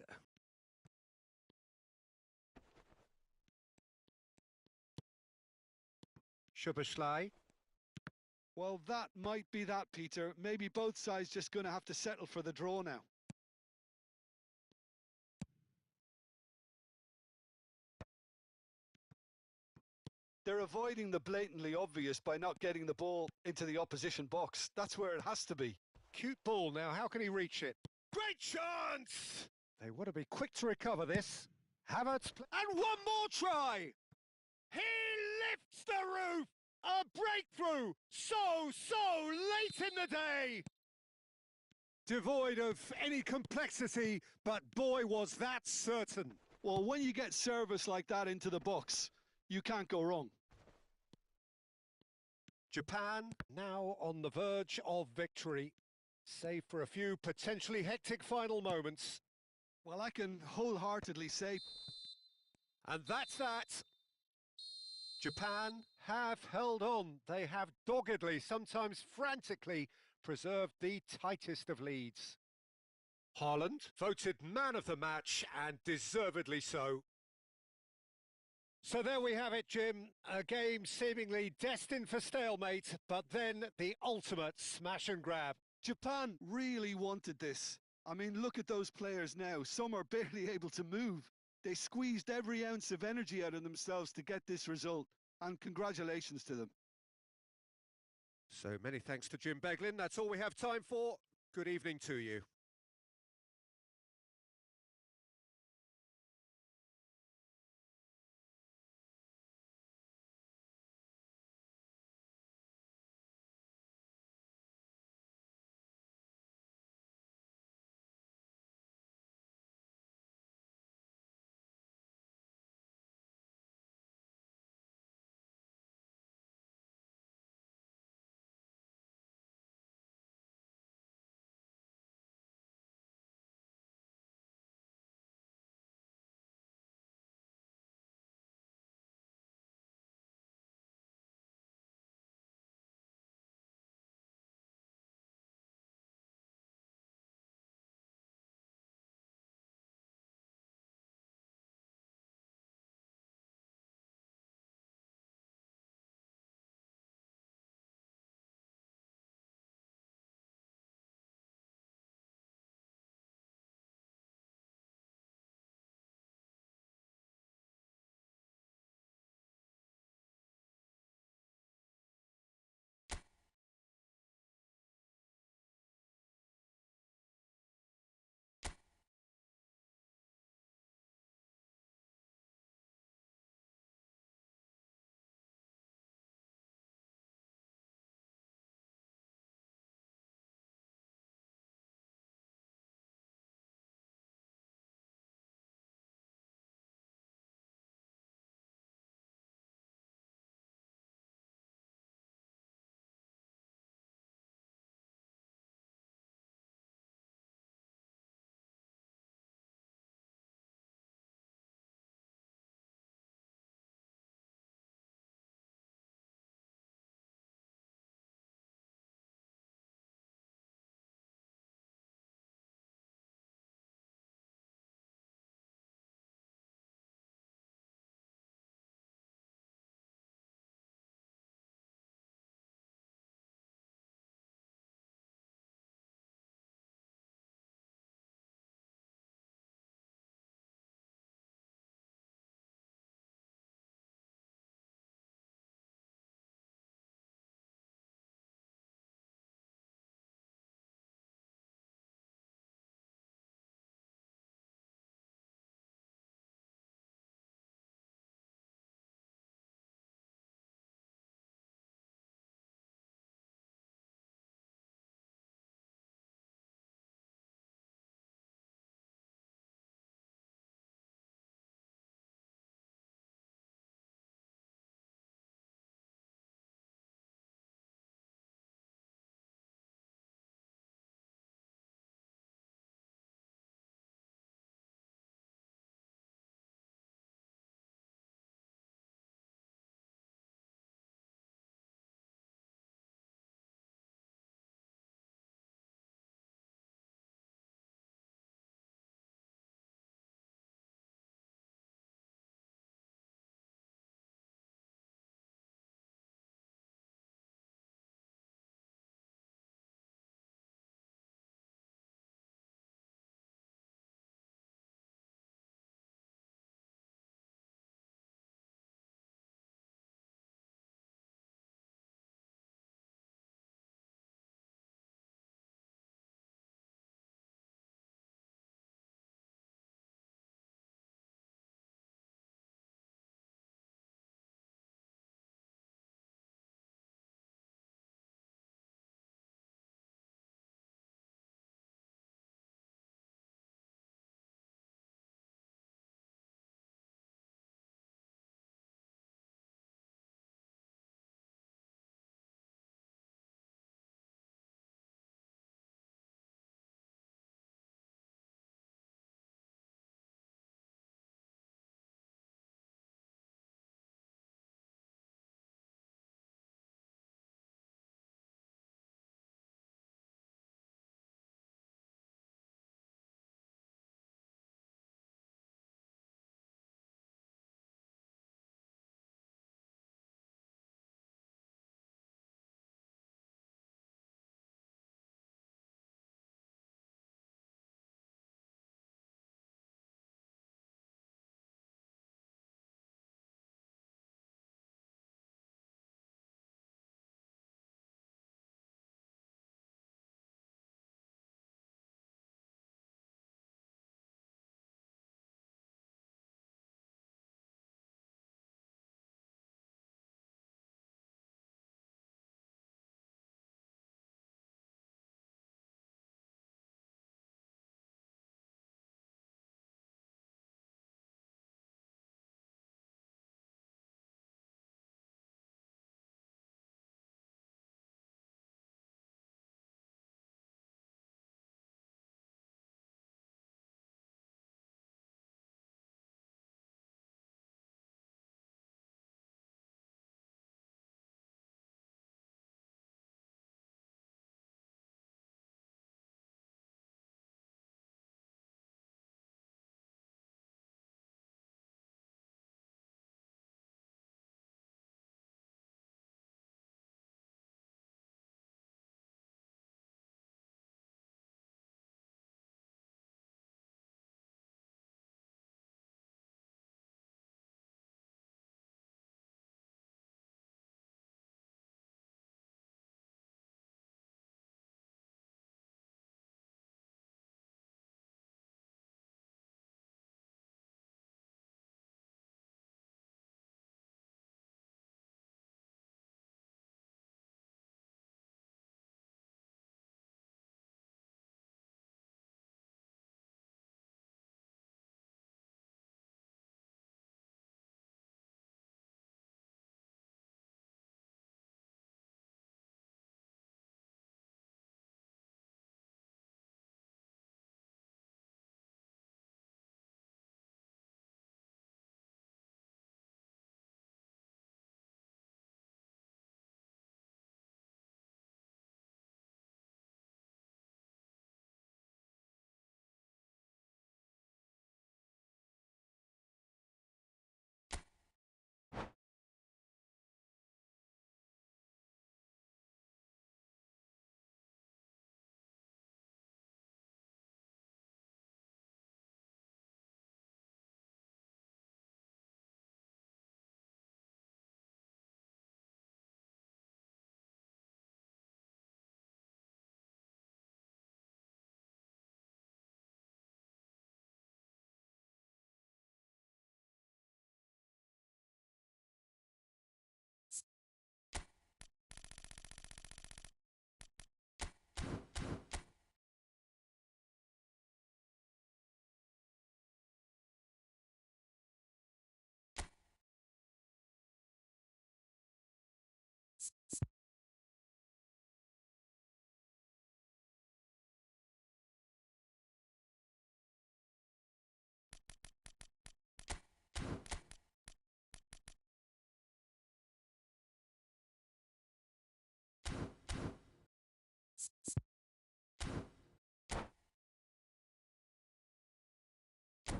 Schuberschlei. Well, that might be that, Peter. Maybe both sides just going to have to settle for the draw now. They're avoiding the blatantly obvious by not getting the ball into the opposition box. That's where it has to be. Cute ball now. How can he reach it? Great chance! They want to be quick to recover this. Havertz. And one more try! He lifts the roof! A breakthrough! So late in the day! Devoid of any complexity, but boy was that certain. Well, when you get service like that into the box, you can't go wrong. Japan now on the verge of victory, save for a few potentially hectic final moments. Well, I can wholeheartedly say... And that's that. Japan have held on. They have doggedly, sometimes frantically, preserved the tightest of leads. Haaland voted man of the match, and deservedly so. So there we have it, Jim. A game seemingly destined for stalemate, but then the ultimate smash and grab. Japan really wanted this. I mean, look at those players now. Some are barely able to move. They squeezed every ounce of energy out of themselves to get this result, and congratulations to them. So many thanks to Jim Beglin. That's all we have time for. Good evening to you.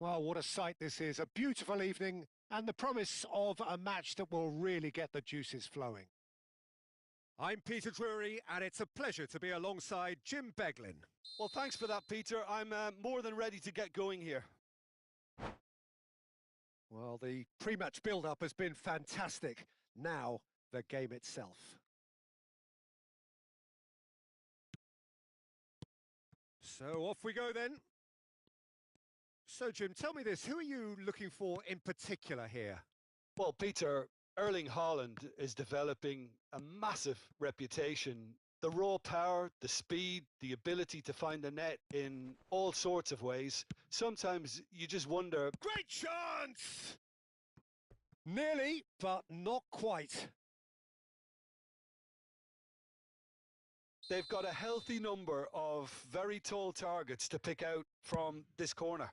Well, what a sight this is. A beautiful evening and the promise of a match that will really get the juices flowing. I'm Peter Drury, and it's a pleasure to be alongside Jim Beglin. Well, thanks for that, Peter. I'm more than ready to get going here. Well, the pre-match build-up has been fantastic. Now, the game itself. So off we go then. So, Jim, tell me this. Who are you looking for in particular here? Well, Peter, Erling Haaland is developing a massive reputation. The raw power, the speed, the ability to find the net in all sorts of ways. Sometimes you just wonder... Great chance! Nearly, but not quite. They've got a healthy number of very tall targets to pick out from this corner.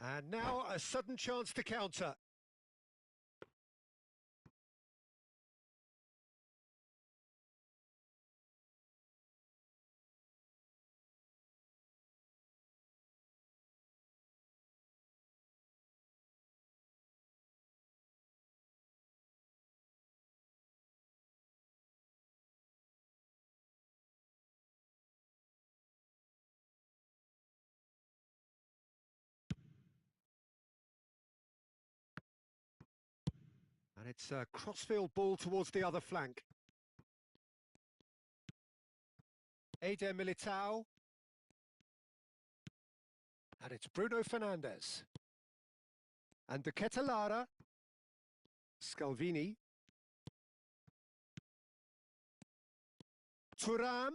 And now a sudden chance to counter. And it's a crossfield ball towards the other flank. Eder Militao. And it's Bruno Fernandes. And De Ketelaere. Scalvini. Thuram.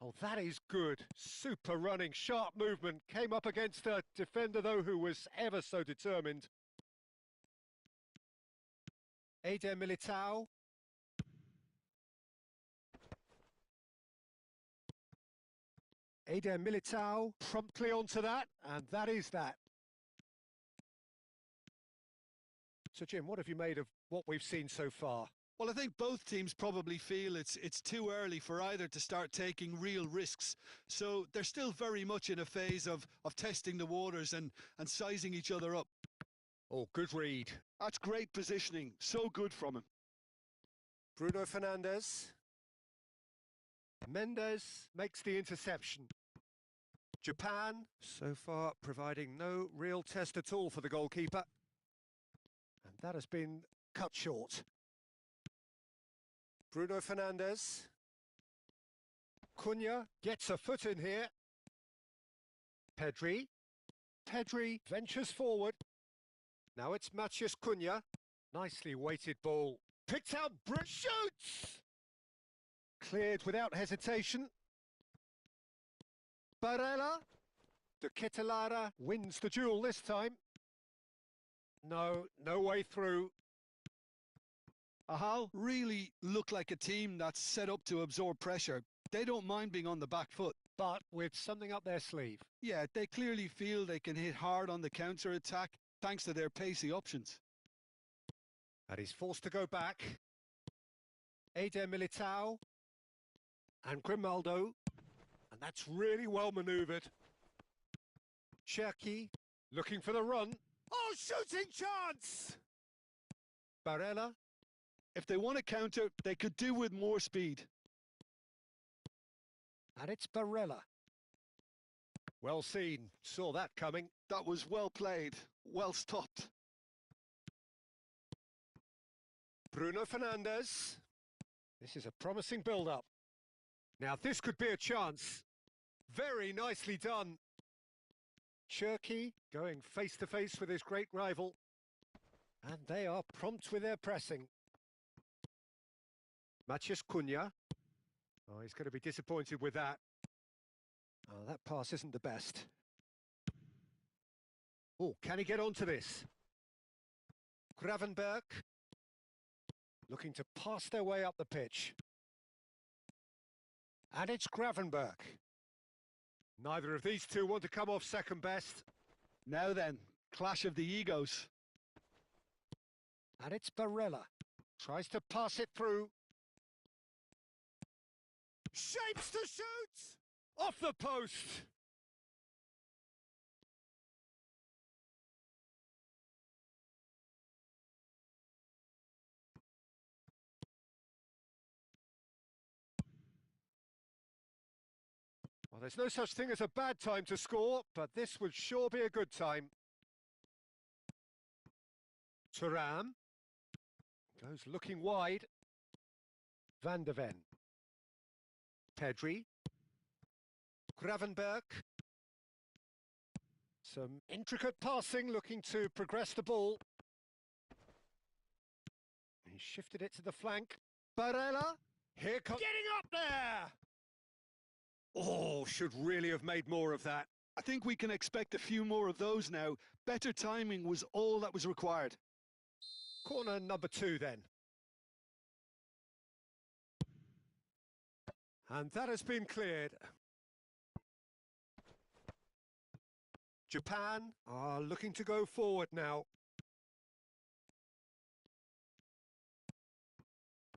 Oh, that is good. Super running, sharp movement. Came up against a defender, though, who was ever so determined. Eder Militao. Eder Militao promptly onto that, and that is that. So, Jim, what have you made of what we've seen so far? Well, I think both teams probably feel it's too early for either to start taking real risks. So they're still very much in a phase of testing the waters and sizing each other up. Oh, good read. That's great positioning. So good from him. Bruno Fernandes. Mendes makes the interception. Japan, so far, providing no real test at all for the goalkeeper. And that has been cut short. Bruno Fernandes. Cunha gets a foot in here. Pedri. Pedri ventures forward. Now it's Matheus Cunha. Nicely weighted ball. Picked out, shoots! Cleared without hesitation. Barella. De Ketelaere wins the duel this time. No way through. Ahal really look like a team that's set up to absorb pressure. They don't mind being on the back foot. But with something up their sleeve. Yeah, they clearly feel they can hit hard on the counter-attack thanks to their pacey options. And he's forced to go back. Eder Militao. And Grimaldo. And that's really well manoeuvred. Cherki looking for the run. Oh, shooting chance! Barella. If they want to counter, they could do with more speed. And it's Barella. Well seen. Saw that coming. That was well played. Well stopped. Bruno Fernandes. This is a promising build-up. Now this could be a chance. Very nicely done. Cherki going face-to-face with his great rival. And they are prompt with their pressing. Matheus Cunha. Oh, he's going to be disappointed with that. Oh, that pass isn't the best. Oh, can he get onto this? Gravenberch. Looking to pass their way up the pitch. And it's Gravenberch. Neither of these two want to come off second best. Now then, clash of the egos. And it's Barella. Tries to pass it through. Shapes to shoot! Off the post! Well, there's no such thing as a bad time to score, but this would sure be a good time. Thuram goes looking wide. Van de Ven. Pedri. Gravenberg. Some intricate passing, looking to progress the ball. He shifted it to the flank. Barella. Here comes... Getting up there! Oh, should really have made more of that. I think we can expect a few more of those now. Better timing was all that was required. Corner number 2 then. And that has been cleared. Japan are looking to go forward now.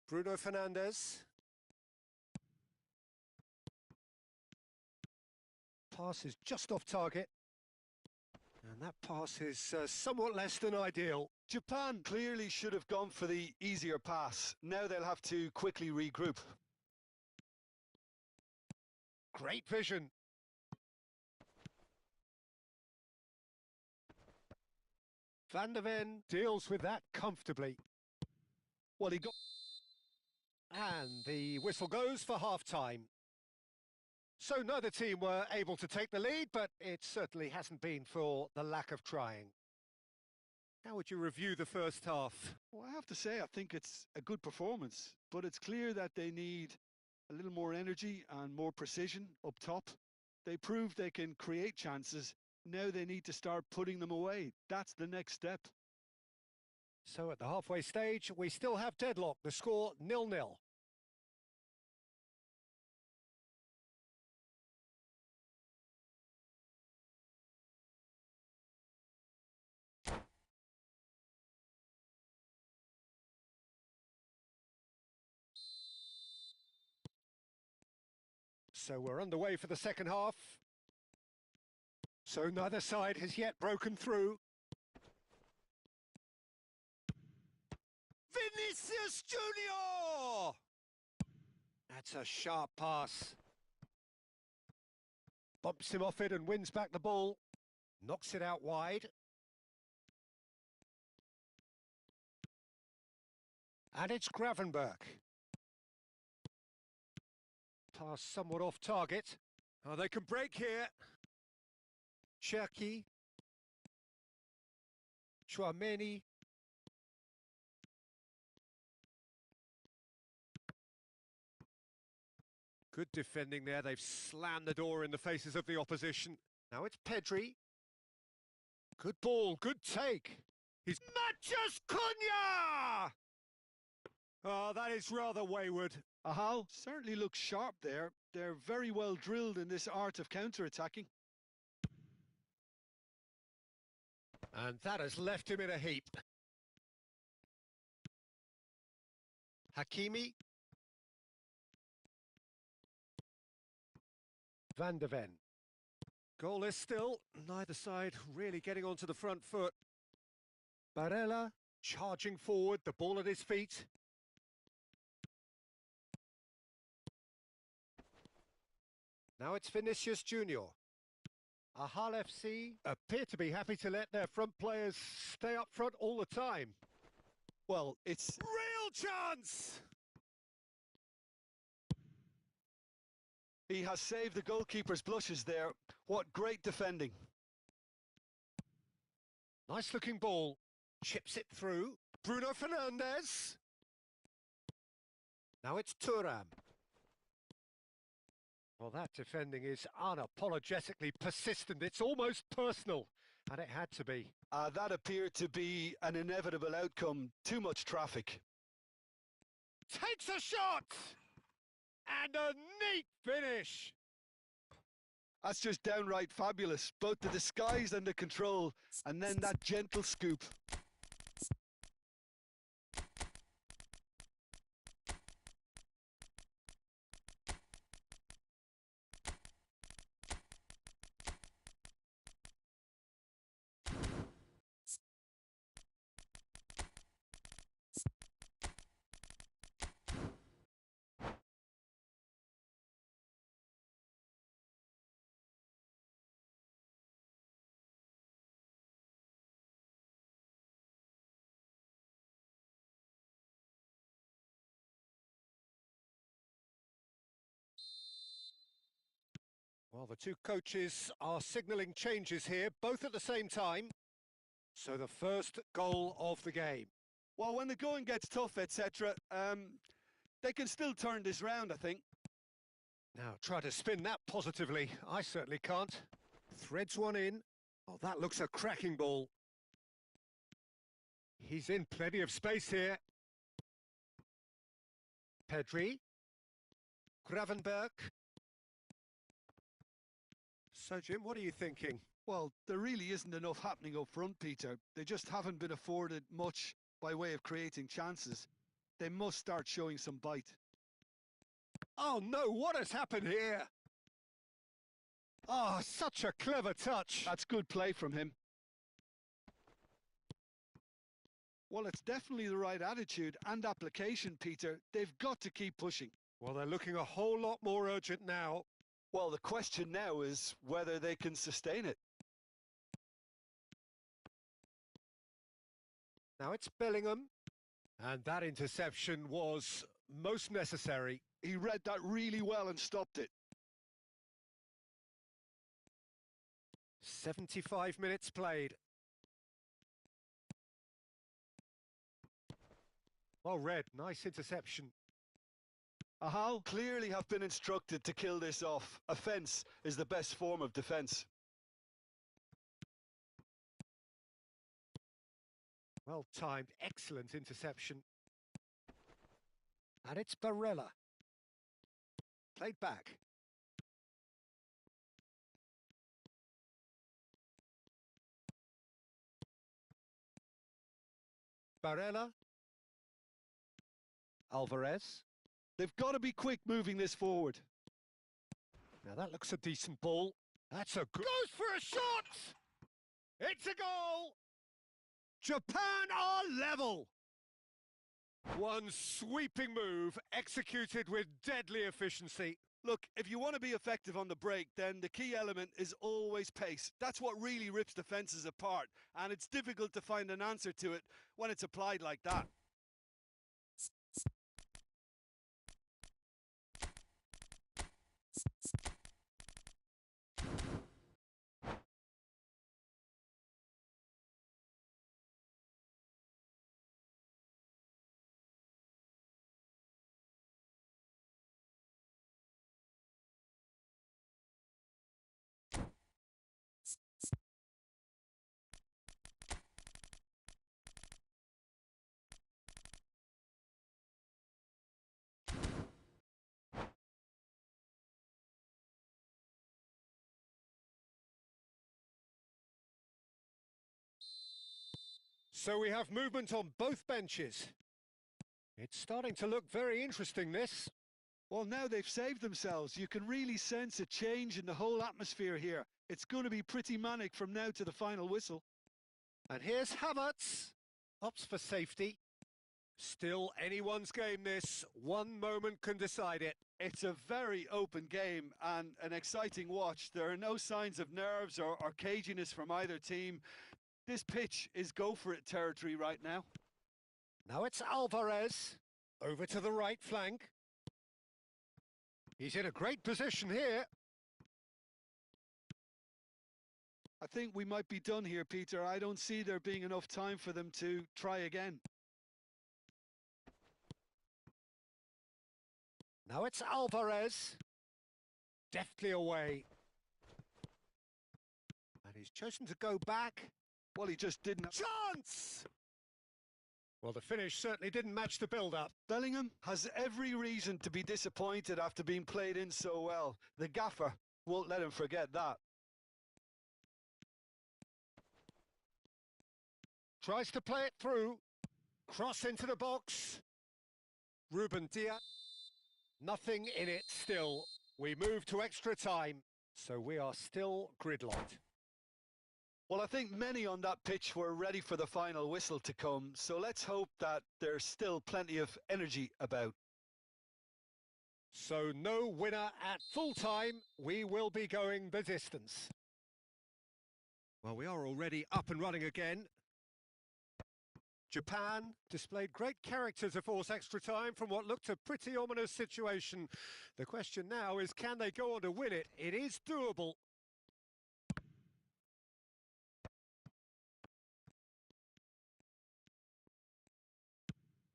Bruno Fernandes. Pass is just off target. And that pass is somewhat less than ideal. Japan clearly should have gone for the easier pass. Now they'll have to quickly regroup. Great vision. Van de Ven deals with that comfortably. Well, he got... And the whistle goes for half-time. So neither team were able to take the lead, but it certainly hasn't been for the lack of trying. How would you review the first half? Well, I have to say, I think it's a good performance, but it's clear that they need a little more energy and more precision up top. They proved they can create chances. Now they need to start putting them away. That's the next step. So at the halfway stage, we still have deadlock. The score 0-0. So we're underway for the second half. So neither side has yet broken through. Vinicius Junior! That's a sharp pass. Bumps him off it and wins back the ball. Knocks it out wide. And it's Gravenberg. Pass somewhat off target. Oh, they can break here. Cherki. Chouameni. Good defending there. They've slammed the door in the faces of the opposition. Now it's Pedri. Good ball, good take. He's Mathias Cunha! Oh, that is rather wayward. Ahal certainly looks sharp there. They're very well drilled in this art of counter-attacking. And that has left him in a heap. Hakimi. Van de Ven. Goalless still, neither side really getting onto the front foot. Barella charging forward, the ball at his feet. Now it's Vinicius Junior. Ahal FC appear to be happy to let their front players stay up front all the time. Well, it's... Real chance! He has saved the goalkeeper's blushes there. What great defending. Nice looking ball. Chips it through. Bruno Fernandes. Now it's Thuram. Well, that defending is unapologetically persistent. It's almost personal, and it had to be. That appeared to be an inevitable outcome. Too much traffic. Takes a shot! And a neat finish! That's just downright fabulous. Both the disguise and the control, and then that gentle scoop. Well, the two coaches are signalling changes here, both at the same time. So the first goal of the game. Well, when the going gets tough, etc., they can still turn this round, I think. Now, try to spin that positively. I certainly can't. Threads one in. Oh, that looks a cracking ball. He's in plenty of space here. Pedri. Gravenberg. So, Jim, what are you thinking? Well, there really isn't enough happening up front, Peter. They just haven't been afforded much by way of creating chances. They must start showing some bite. Oh no, what has happened here? Oh, such a clever touch. That's good play from him. Well, it's definitely the right attitude and application, Peter. They've got to keep pushing. Well, they're looking a whole lot more urgent now. Well, the question now is whether they can sustain it. Now it's Bellingham. And that interception was most necessary. He read that really well and stopped it. 75 minutes played. Well read, nice interception. Ahal clearly have been instructed to kill this off. Offence is the best form of defence. Well timed, excellent interception. And it's Barella. Played back. Barella. Alvarez. They've got to be quick moving this forward. Now that looks a decent ball. That's a good... Goes for a shot! It's a goal! Japan are level! One sweeping move executed with deadly efficiency. Look, if you want to be effective on the break, then the key element is always pace. That's what really rips defences apart, and it's difficult to find an answer to it when it's applied like that. So we have movement on both benches. It's starting to look very interesting, this. Well, now they've saved themselves. You can really sense a change in the whole atmosphere here. It's going to be pretty manic from now to the final whistle. And here's Havertz. Opts for safety. Still anyone's game, this. One moment can decide it. It's a very open game and an exciting watch. There are no signs of nerves or caginess from either team. This pitch is go-for-it territory right now. Now it's Alvarez. Over to the right flank. He's in a great position here. I think we might be done here, Peter. I don't see there being enough time for them to try again. Now it's Alvarez. Deftly away. And he's chosen to go back. Well, he just didn't. Chance! Well, the finish certainly didn't match the build-up. Bellingham has every reason to be disappointed after being played in so well. The gaffer won't let him forget that. Tries to play it through. Cross into the box. Ruben Diaz. Nothing in it still. We move to extra time, so we are still gridlocked. Well, I think many on that pitch were ready for the final whistle to come, so let's hope that there's still plenty of energy about. So no winner at full time. We will be going the distance. Well, we are already up and running again. Japan displayed great character to force extra time from what looked a pretty ominous situation. The question now is, can they go on to win it? It is doable.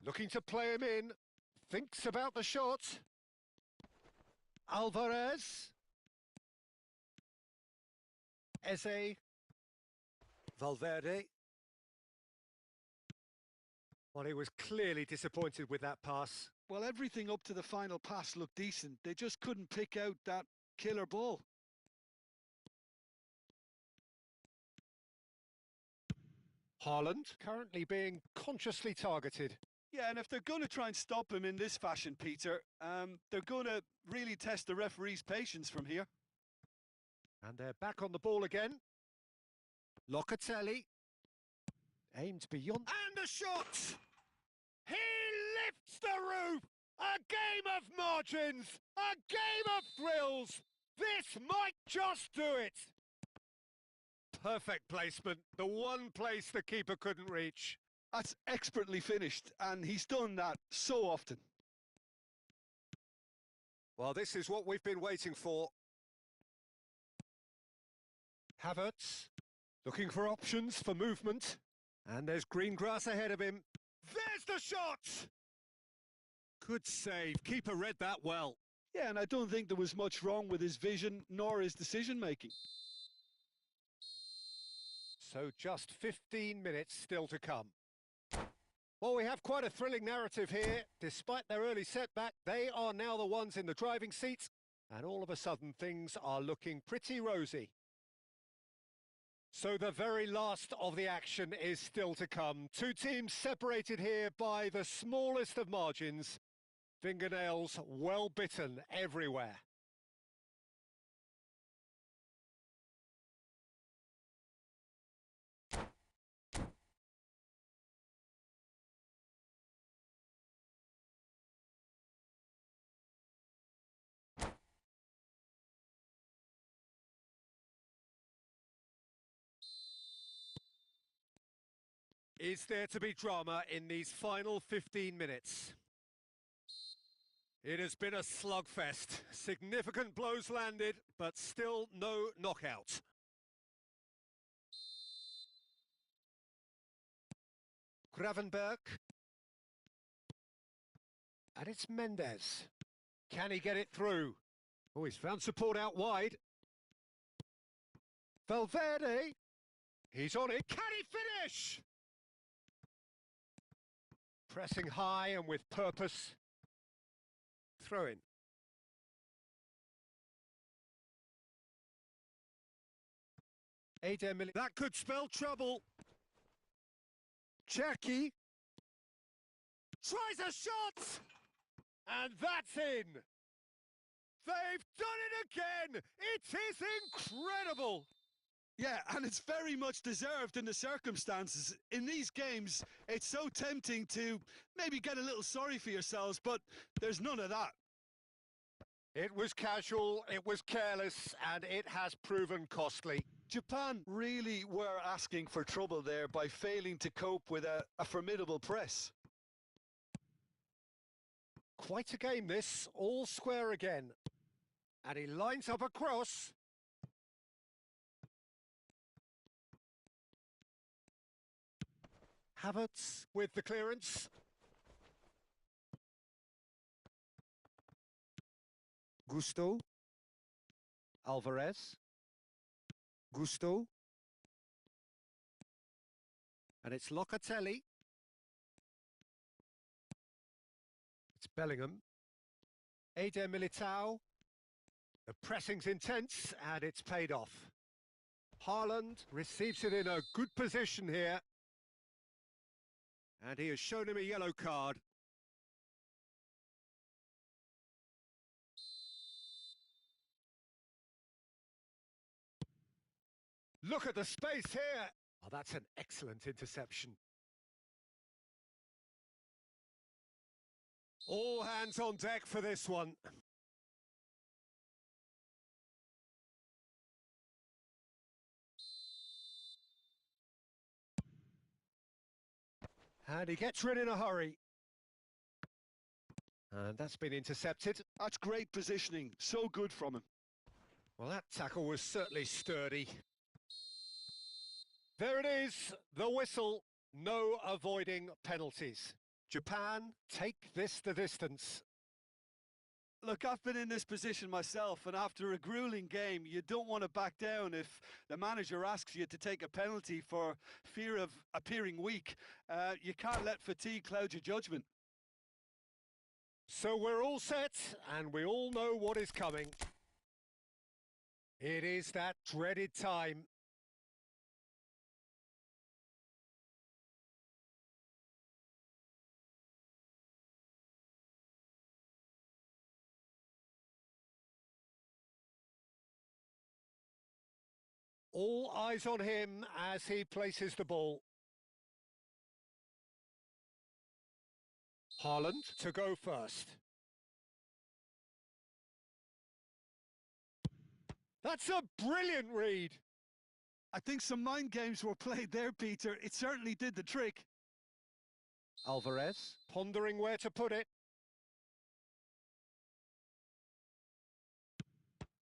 Looking to play him in. Thinks about the shot. Alvarez. Eze. Valverde. Well, he was clearly disappointed with that pass. Well, everything up to the final pass looked decent. They just couldn't pick out that killer ball. Haaland currently being consciously targeted. Yeah, and if they're going to try and stop him in this fashion, Peter, they're going to really test the referee's patience from here. And they're back on the ball again. Locatelli. Aimed beyond. And the shot! He lifts the roof! A game of margins! A game of thrills! This might just do it! Perfect placement. The one place the keeper couldn't reach. That's expertly finished, and he's done that so often. Well, this is what we've been waiting for. Havertz, looking for options for movement. And there's green grass ahead of him. There's the shot! Good save. Keeper read that well. Yeah, and I don't think there was much wrong with his vision nor his decision-making. So just 15 minutes still to come. Well, we have quite a thrilling narrative here. Despite their early setback, they are now the ones in the driving seat. And all of a sudden, things are looking pretty rosy. So the very last of the action is still to come. Two teams separated here by the smallest of margins. Fingernails well bitten everywhere. Is there to be drama in these final 15 minutes? It has been a slugfest. Significant blows landed, but still no knockout. Gravenberg. And it's Mendes. Can he get it through? Oh, he's found support out wide. Valverde. He's on it. Can he finish? Pressing high and with purpose. Throw in. That could spell trouble. Cherky. Tries a shot! And that's in. They've done it again! It is incredible! Yeah, and it's very much deserved in the circumstances. In these games, it's so tempting to maybe get a little sorry for yourselves, but there's none of that. It was casual, it was careless, and it has proven costly. Japan really were asking for trouble there by failing to cope with a formidable press. Quite a game this, all square again. And he lines up a cross. Havertz with the clearance. Gusto. Alvarez. Gusto. And it's Locatelli. It's Bellingham. Eder Militao. The pressing's intense and it's paid off. Haaland receives it in a good position here. And he has shown him a yellow card. Look at the space here. Oh, that's an excellent interception. All hands on deck for this one. And he gets rid in a hurry. And that's been intercepted. That's great positioning. So good from him. Well, that tackle was certainly sturdy. There it is, the whistle. No avoiding penalties. Japan take this the distance. Look, I've been in this position myself, and after a grueling game, you don't want to back down if the manager asks you to take a penalty for fear of appearing weak. You can't let fatigue cloud your judgment. So we're all set, and we all know what is coming. It is that dreaded time. All eyes on him as he places the ball. Haaland to go first. That's a brilliant read. I think some mind games were played there, Peter. It certainly did the trick. Alvarez pondering where to put it.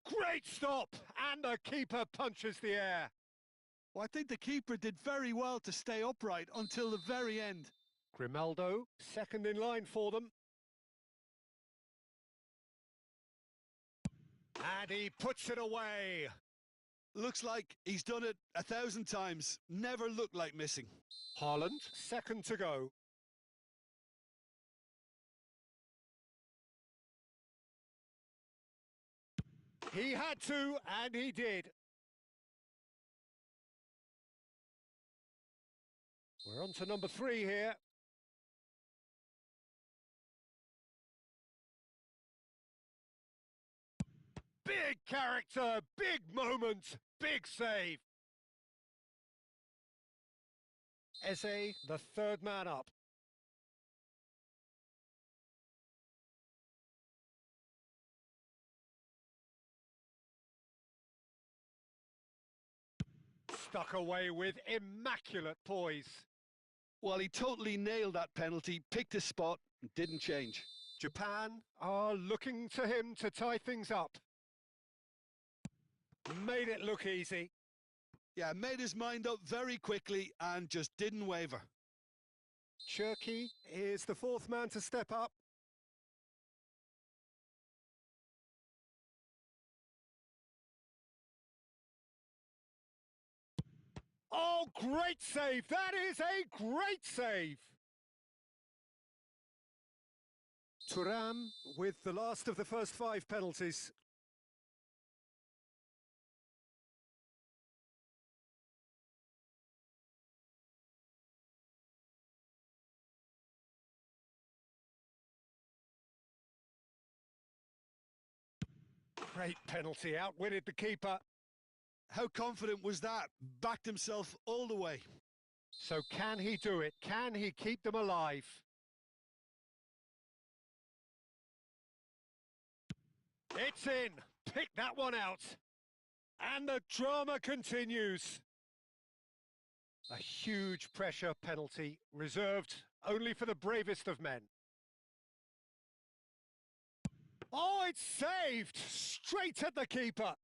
Great stop! And the keeper punches the air. Well, I think the keeper did very well to stay upright until the very end. Grimaldo, second in line for them. And he puts it away. Looks like he's done it 1,000 times. Never looked like missing. Haaland, second to go. He had to, and he did. We're on to number 3 here. Big character, big moment, big save. Eze, the third man up. Stuck away with immaculate poise. Well, he totally nailed that penalty, picked his spot, and didn't change. Japan are looking to him to tie things up. Made it look easy. Yeah, made his mind up very quickly and just didn't waver. XIquacH is the fourth man to step up. Oh, great save! That is a great save! Thuram with the last of the first 5 penalties. Great penalty, outwitted the keeper. How confident was that? Backed himself all the way. So can he do it? Can he keep them alive? It's in. Pick that one out. And the drama continues. A huge pressure penalty reserved only for the bravest of men. Oh, it's saved! Straight at the keeper.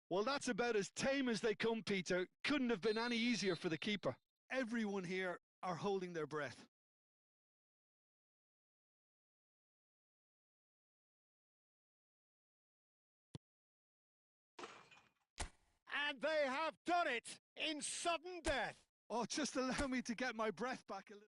Well, that's about as tame as they come, Peter. Couldn't have been any easier for the keeper. Everyone here are holding their breath. And they have done it in sudden death. Oh, just allow me to get my breath back a little.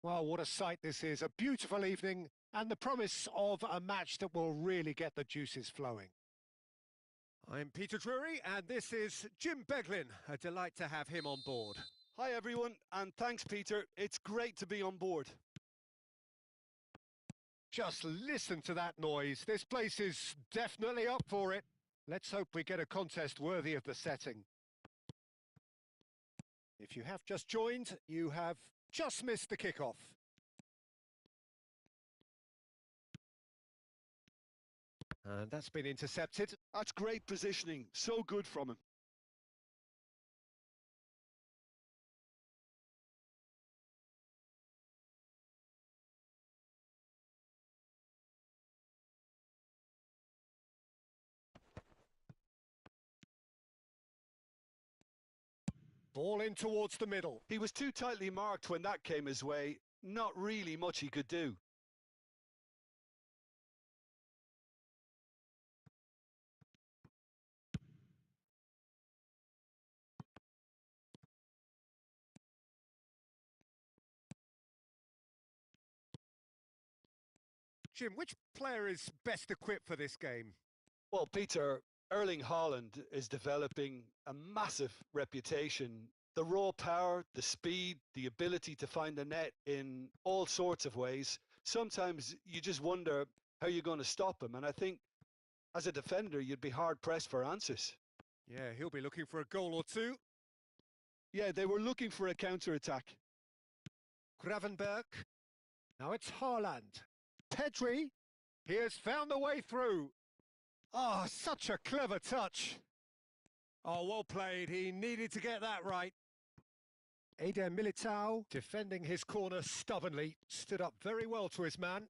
Well, what a sight this is. A beautiful evening and the promise of a match that will really get the juices flowing. I'm Peter Drury and this is Jim Beglin. A delight to have him on board. Hi everyone, and thanks Peter. It's great to be on board. Just listen to that noise. This place is definitely up for it. Let's hope we get a contest worthy of the setting. If you have just joined, you have just missed the kickoff. And that's been intercepted. That's great positioning. So good from him. Ball in towards the middle. He was too tightly marked when that came his way. Not really much he could do. Jim, which player is best equipped for this game? Well, Peter, Erling Haaland is developing a massive reputation. The raw power, the speed, the ability to find the net in all sorts of ways. Sometimes you just wonder how you're going to stop him. And I think as a defender, you'd be hard-pressed for answers. Yeah, he'll be looking for a goal or two. Yeah, they were looking for a counter-attack. Gravenberg. Now it's Haaland. Pedri. He has found the way through. Oh, such a clever touch. Oh, well played. He needed to get that right. Eder Militao, defending his corner stubbornly, stood up very well to his man.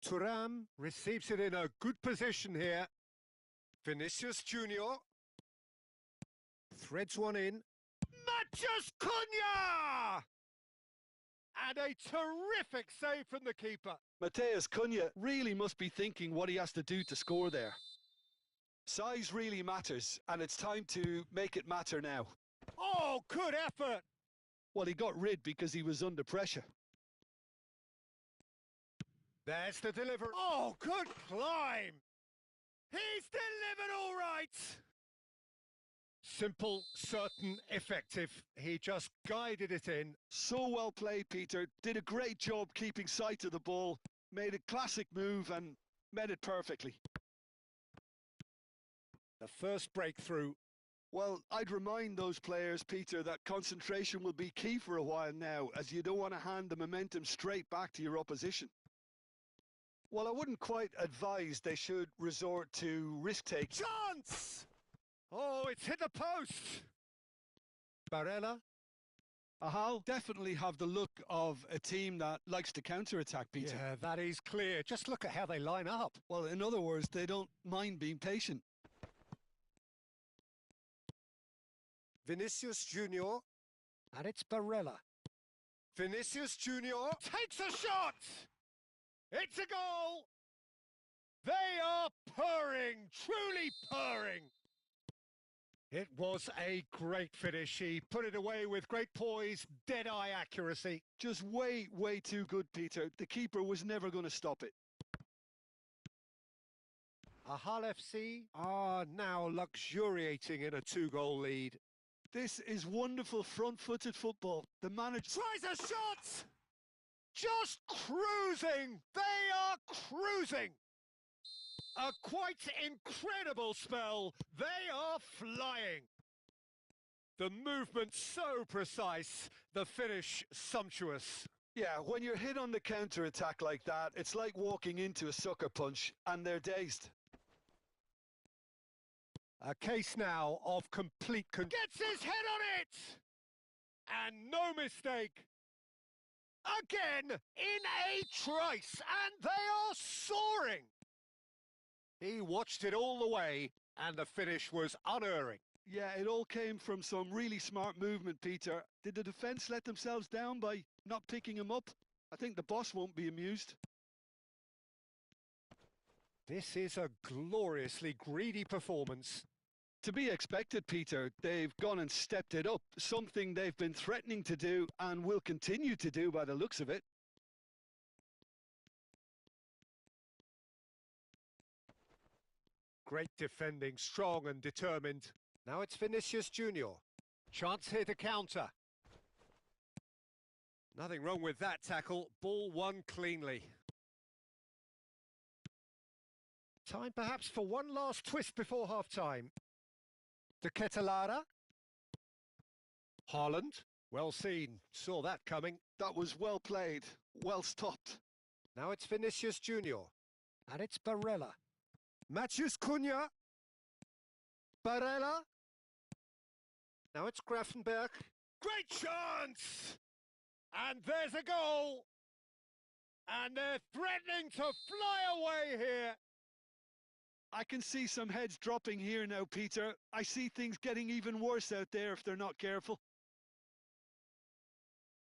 Thuram receives it in a good position here. Vinicius Junior threads one in. Matches Cunha! And a terrific save from the keeper. Mateus Cunha really must be thinking what he has to do to score there. Size really matters, and it's time to make it matter now. Oh, good effort! Well, he got rid because he was under pressure. There's the delivery. Oh, good climb! He's delivered all right! Simple, certain, effective. He just guided it in. So well played, Peter. Did a great job keeping sight of the ball. Made a classic move and met it perfectly. The first breakthrough. Well, I'd remind those players, Peter, that concentration will be key for a while now, as you don't want to hand the momentum straight back to your opposition. Well, I wouldn't quite advise they should resort to risk-taking. Chance! Oh, it's hit the post! Barella. I'll definitely have the look of a team that likes to counter-attack, Peter. Yeah, that is clear. Just look at how they line up. Well, in other words, they don't mind being patient. Vinicius Junior. And it's Barella. Vinicius Junior takes a shot! It's a goal! They are purring, truly purring. It was a great finish. He put it away with great poise, dead-eye accuracy. Just way too good, Peter. The keeper was never going to stop it. Ahal FC are now luxuriating in a 2-goal lead. This is wonderful front-footed football. The manager tries a shot! Just cruising! They are cruising! A quite incredible spell. They are flying. The movement so precise, the finish sumptuous. Yeah, when you're hit on the counter-attack like that, it's like walking into a sucker punch, and they're dazed. A case now of complete gets his head on it! And no mistake. Again, in a trice, and they are soaring. He watched it all the way, and the finish was unerring. Yeah, it all came from some really smart movement, Peter. Did the defence let themselves down by not picking him up? I think the boss won't be amused. This is a gloriously greedy performance. To be expected, Peter. They've gone and stepped it up, something they've been threatening to do and will continue to do by the looks of it. Great defending, strong and determined. Now it's Vinicius Junior. Chance here to counter. Nothing wrong with that tackle. Ball won cleanly. Time perhaps for one last twist before half-time. De Ketelara. Haaland. Well seen. Saw that coming. That was well played. Well stopped. Now it's Vinicius Junior. And it's Barella. Matheus Cunha. Barella. Now it's Grafenberg. Great chance! And there's a goal! And they're threatening to fly away here. I can see some heads dropping here now, Peter. I see things getting even worse out there if they're not careful.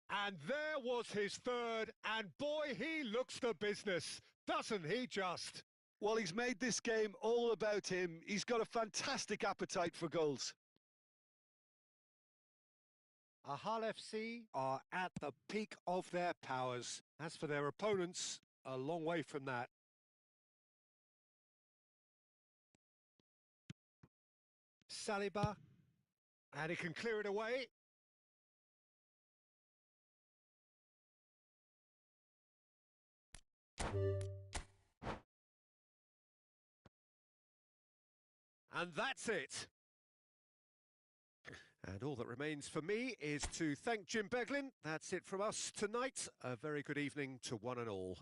And there was his third, and boy, he looks the business, doesn't he just? Well, he's made this game all about him. He's got a fantastic appetite for goals. Ahal FC are at the peak of their powers. As for their opponents, a long way from that. Saliba, and he can clear it away. And that's it. And all that remains for me is to thank Jim Beglin. That's it from us tonight. A very good evening to one and all.